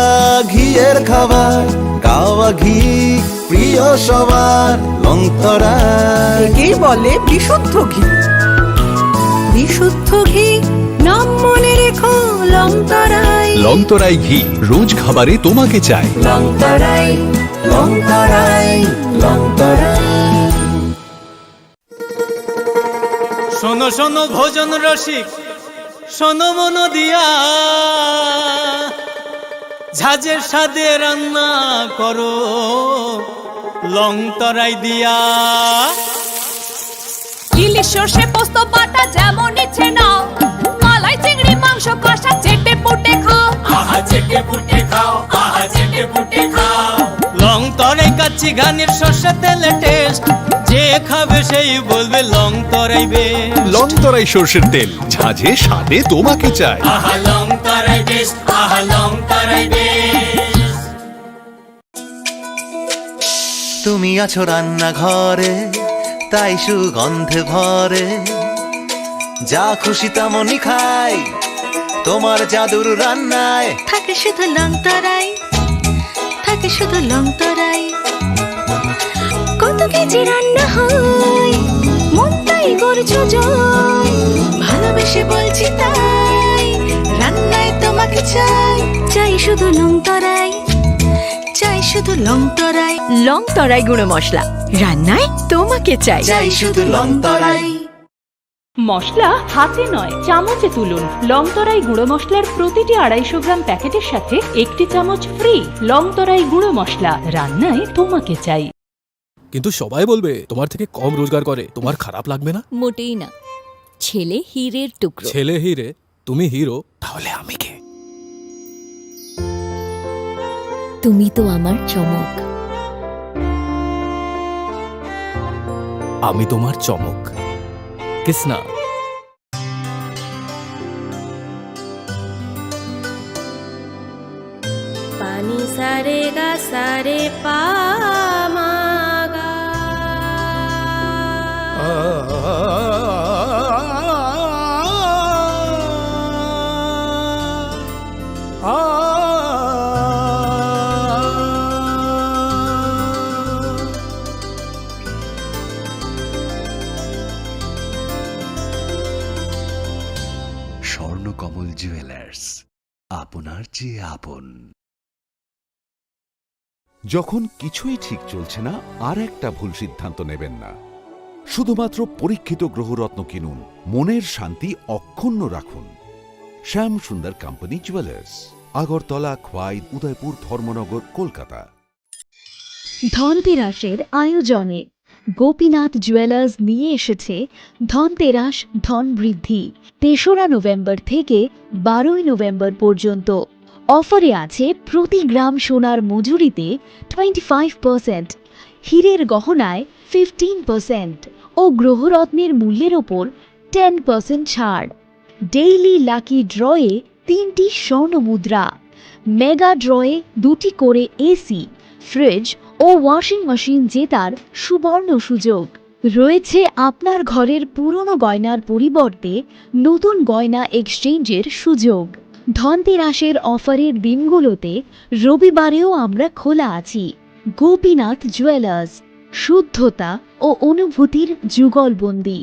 ঘিয়ের খাবার, গাওয়া ঘি প্রিয় সবার লংতরায়। কি বলে বিশুদ্ধ ঘি? বিশুদ্ধ ঘি নাম মনে রেখো লংতরায়। লংতরাই ঘি রোজ খাবারে তোমাকে চাই। লংতরাই, লংতরাই, লংতরাই। শোনো শোনো ভোজন রসিক, শোনো মন দিয়া, ঝাঁঝের স্বাদে রান্না করো লংতরাই দিয়া। ইলিশ সর্ষে পোস্ত বাটা যেমন ইচ্ছে নাও, মালাই চিংড়ি মাংস কষা চেটে পুটে খাও। আহা চেটে পুটে খাও, আহা চেটে পুটে খাও। লংতরাই কাচ্চি ঘানির সর্ষে তেলে টেস্ট, যে খাবে সেই বলবে লংতরাই বেস্ট। লংতরাই সর্ষের তেল, ঝাঁঝে স্বাদে তোমাকে চাই। আহা লংতরাই বেস্ট, আহা লংতরাই বেস্ট। তুমি আছো রান্নাঘরে, তাই সুগন্ধে ভরে, যা খুশি তেমনই খাই তোমার জাদুর রান্নায়। থাকে শুধু লংতরাই, থাকে শুধু লংতরাই। কত কেজি রান্না হয়, মন তাই করছো জয়। ভালোবেসে বলছি তাই, রান্নায় তোমাকে চাই। চাই শুধু লংতরাই, চাই শুধু লংতরাই। লংতরাই গুঁড়ো মশলা, রান্নায় তোমাকে চাই। চাই শুধু লংতরাই। মশলা হাতে নয় চামচে তুলুন। লংতরাই গুঁড়ো মশলার প্রতিটি 250 গ্রাম প্যাকেটের সাথে 1টি চামচ ফ্রি। লংতরাই গুঁড়ো মশলা, রান্নায় তোমাকে চাই। কিন্তু সবাই বলবে তোমার থেকে কম রোজগার করে, তোমার খারাপ লাগবে না? মোটেই না। ছেলে হীরের টুকরো। ছেলে হিরে, তুমি হিরো, তাহলে আমি কে? তুমি তো আমার চমক। আমি তোমার চমক। কিসনা? পানি সারে গা সারে পা মা গা। স্বর্ণকমল জুয়েলার্স, আপনার চেয়ে আপন। যখন কিছুই ঠিক চলছে না, আর একটা ভুল সিদ্ধান্ত নেবেন না। শুধুমাত্র পরীক্ষিত গ্রহরত্ন কিনুন, মনের শান্তি অক্ষুণ্ণ রাখুন। শ্যাম সুন্দর কোম্পানি জুয়েলার্স, আগরতলা, খোয়াই, উদয়পুর, ধর্মনগর, কলকাতা। ধনতেরাসের আয়োজনে গোপীনাথ জুয়েলার্স নিয়ে এসেছে ধনতেরাস ধন বৃদ্ধি। ৩রা নভেম্বর থেকে ১২ই নভেম্বর পর্যন্ত অফারে আছে প্রতি গ্রাম সোনার মজুরিতে 25%, হীরের গহনায় 15% ও গ্রহরত্নের মূল্যের ওপর 10% ছাড়। ডেইলি লাকি ড্রয়ে 3টি স্বর্ণ মুদ্রা, মেগা ড্রয়ে 2টি করে এসি, ফ্রিজ ও ওয়াশিং মেশিন জেতার সুবর্ণ সুযোগ রয়েছে। আপনার ঘরের পুরনো গয়নার পরিবর্তে নতুন গয়না এক্সচেঞ্জের সুযোগ। ধনতেরাসের অফারের দিনগুলোতে রবিবারেও আমরা খোলা আছি। গোপীনাথ জুয়েলার্স, শুদ্ধতা ও অনুভূতির যুগলবন্দি।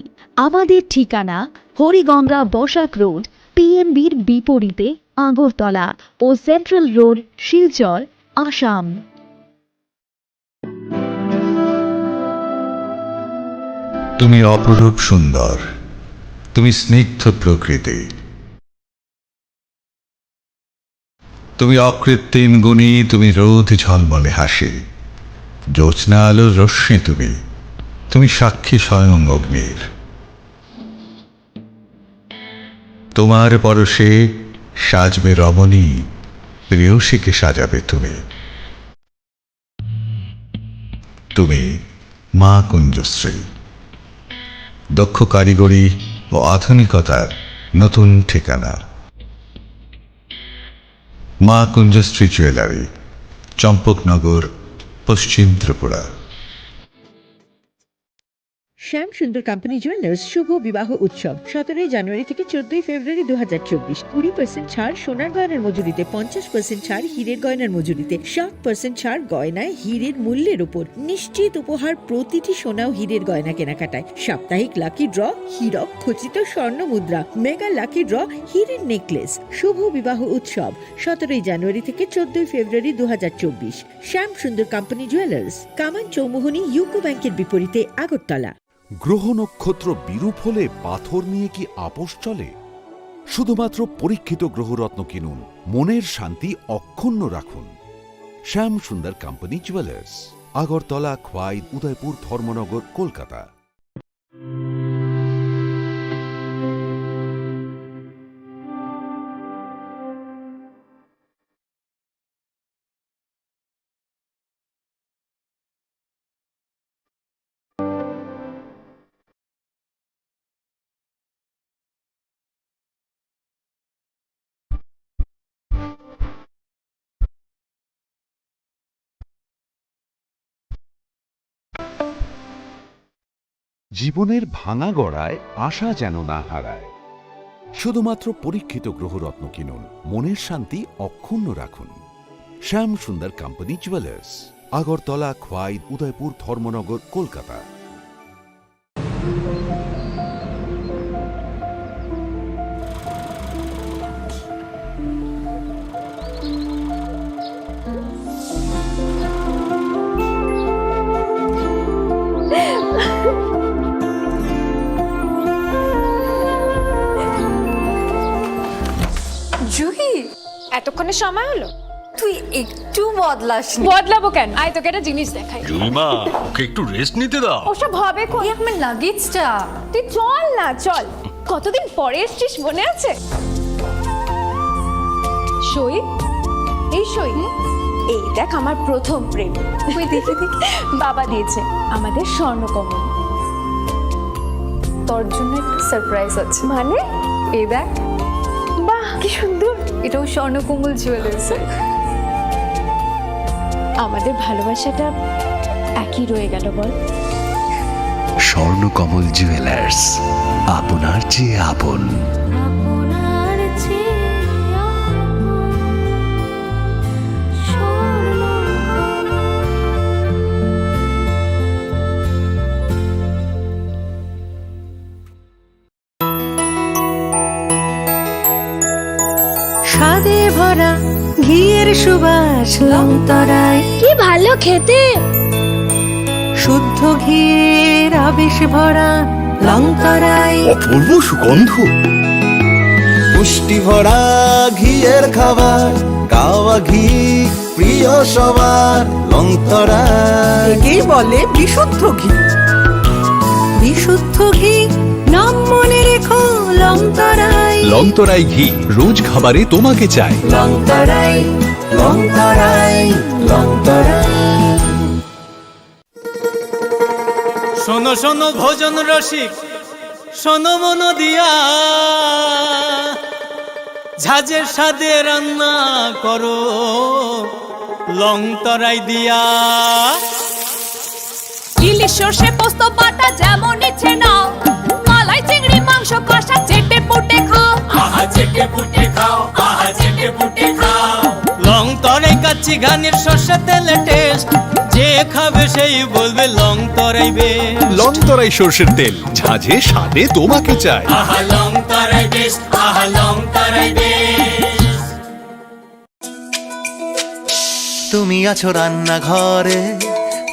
আমাদের ঠিকানা হরিগঙ্গা বসাক রোড, পিএনবির বিপরীতে, আগরতলা ও সেন্ট্রাল রোড, শিলচর, আসাম। তুমি অপরূপ সুন্দর, তুমি স্নিগ্ধ প্রকৃতি, তুমি অকৃত্রিম গুণী, তুমি রোদ ঝলমলে হাসি, জ্যোৎস্না আলোর রশ্মি, তুমি তুমি সাক্ষী স্বয়ং অগ্নির। তোমার পরশে সাজবে রমণী, প্রেয়সীকে সাজাবে তুমি। তুমি মা কুঞ্জশ্রী, দক্ষ কারিগরি ও আধুনিকতার নতুন ঠিকানা। মা কুঞ্জশ্রী জুয়েলারি, চম্পকনগর, পশ্চিম ত্রিপুরা। শ্যাম সুন্দর কোম্পানি জুয়েলার্স শুভ বিবাহ উৎসব 17 জানুয়ারি থেকে 14 ফেব্রুয়ারি 2024। 20% ছাড় সোনার গয়নার মজুরিতে, 50% ছাড় হীরের গয়নার মজুরিতে, 60% ছাড় গয়নায় হীরের মূল্যের উপর। নিশ্চিত উপহার প্রতিটি সোনা ও হীরের গয়না কেনাকাটায়। সাপ্তাহিক লাকি ড্র, হীরক খচিত স্বর্ণ মুদ্রা, মেগা লাকি ড্র, হীরের নেকলেস। শুভ বিবাহ উৎসব 17 জানুয়ারি থেকে 14 ফেব্রুয়ারি 2024। শ্যাম সুন্দর কোম্পানি জুয়েলার্স, কামান চৌমুহনী, ইউকো ব্যাংকের বিপরীতে, আগরতলা। গ্রহ নক্ষত্র বিরূপ হলে পাথর নিয়ে কি আপোষ চলে? শুধুমাত্র পরীক্ষিত গ্রহরত্ন কিনুন, মনের শান্তি অক্ষুণ্ণ রাখুন। শ্যাম সুন্দর কোম্পানি জুয়েলার্স, আগরতলা, খোয়াই, উদয়পুর, ধর্মনগর, কলকাতা। জীবনের ভাঙা গড়ায় আশা যেন না হারায়। শুধুমাত্র পরীক্ষিত গ্রহরত্ন কিনুন, মনের শান্তি অক্ষুণ্ণ রাখুন। শ্যাম সুন্দর কোম্পানি জুয়েলার্স, আগরতলা, খোয়াই, উদয়পুর, ধর্মনগর, কলকাতা। জুহি, এতক্ষণে সময় হলো? তুই একটু বদলাস। বদলাবো কেন? আয় তোকে একটা জিনিস দেখাই। জুইমা, ওকে একটু রেস্ট নিতে দাও। ওসব হবে কোন? আমার লাগেজটা। তুই চল না, চল। কতদিন পরে এসছিস, মনে আছে? সই, এই সই, এই দেখ আমার প্রথম প্রেম। তুই দেখে দেখে বাবা দিয়েছে আমাদের স্বর্ণকমল। তোর জন্য একটা সারপ্রাইজ আছে। মানে? এই দেখ। বাহ কি সুন্দর, এটাও স্বর্ণকমল জুয়েলার্স। আমাদের ভালোবাসাটা একই রয়ে গেল বল। স্বর্ণকমল জুয়েলার্স, আপনার চেয়ে আপন। স্বাদে ভরা ঘিয়ের সুবাস লংতরায়, কি ভালো খেতে। শুদ্ধ ঘিয়ের আবেশ ভরা লংতরায়, অপূর্ব সুগন্ধ। পুষ্টি ভরা ঘিয়ের খাবার, গাওয়া ঘি প্রিয় সবার লংতরায়। কি বলে বিশুদ্ধ ঘি। বিশুদ্ধ ঘি নাম মনে রেখো লংতরায়। লংতরাই ঘি রোজ খাবারে তোমাকে চাই। লংতরায়, লংতরায়, লংতরায়। শোনো শোনো ভোজন রসিক, শোনো মন দিয়া, ঝাঁঝের স্বাদে রান্না করো লংতরাই দিয়া। ইলিশ সর্ষে পোস্ত বাটা যেমন ইচ্ছে নাও, মালাই চিংড়ি মাংস কষা চেটে পুটে খাও। আহা চেটে পুটে খাও, আহা চেটে পুটে খাও। লংতরাই কাচ্চি ঘানির সর্ষে তেলে টেস্ট, যে খাবে সেই বলবে লংতরাই বেশ। লংতরাই সর্ষের তেল, ঝাঁঝে স্বাদে তোমাকে চাই। আহা লংতরাই বেশ, আহা লংতরাই বেশ। তুমি আছো রান্নাঘরে,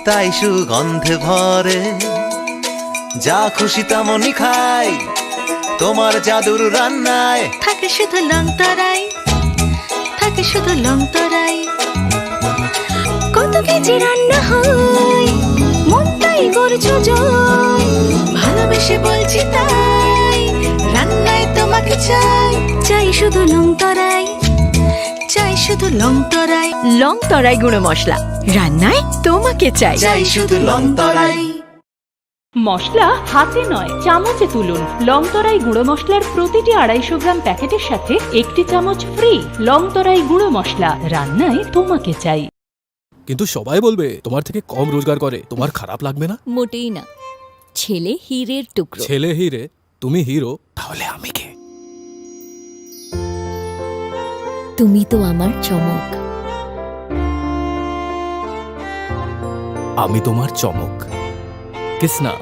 তাই সুগন্ধে ভরে, যা খুশি তেমনই খাই তোমার জাদুর রান্নায়। থাকে শুধু লংতরাই, থাকে শুধু লংতরাই। কত কেজি রান্না হয়, মনটাই করছো জয়। ভালোবেসে বলছি তাই, রান্নায় তোমাকে চাই। চাই শুধু লংতরাই, চাই শুধু লংতরাই। লংতরাই গুঁড়ো মশলা, রান্নায় তোমাকে চাই। চাই শুধু লংতরাই। মশলা হাতে নয় চামচে তুলুন। লংতরাই গুঁড়ো মশলার প্রতিটি 250 গ্রাম প্যাকেটের সাথে 1টি চামচ ফ্রি। লংতরাই গুঁড়ো মশলা, রান্নায় তোমাকে চাই। কিন্তু সবাই বলবে তোমার থেকে কম রোজগার করে, তোমার খারাপ লাগবে না? মোটেই না, ছেলে হীরের টুকরো। ছেলে হিরে, তুমি হিরো, তাহলে আমি কে? তুমি তো আমার চমক। আমি তোমার চমক। কিসনা।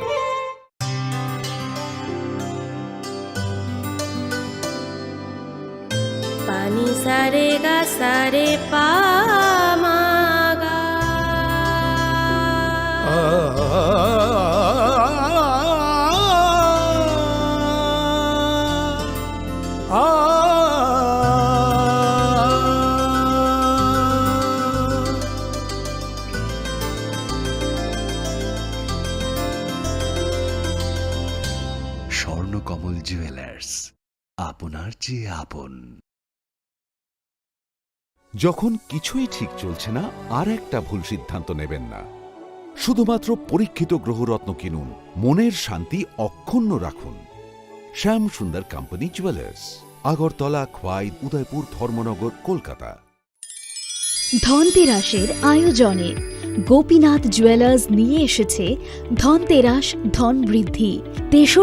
পানি সারে গা সারে পা মা গা। স্বর্ণকমল জুয়েলার্স, আপনার চেয়ে আপন। যখন কিছুই ঠিক চলছে না, আর একটা ভুল সিদ্ধান্ত নেবেন না। শুধুমাত্র পরীক্ষিত গ্রহরত্ন কিনুন, মনের শান্তি অক্ষুণ্ণ রাখুন। শ্যাম সুন্দর কোম্পানি জুয়েলার্স, আগরতলা, খোয়াই, উদয়পুর, ধর্মনগর, কলকাতা। ধনতেরাসের আয়োজনে গোপীনাথ জুয়েলার্স নিয়ে এসেছে ধনতেরাস ধন বৃদ্ধি। 3রা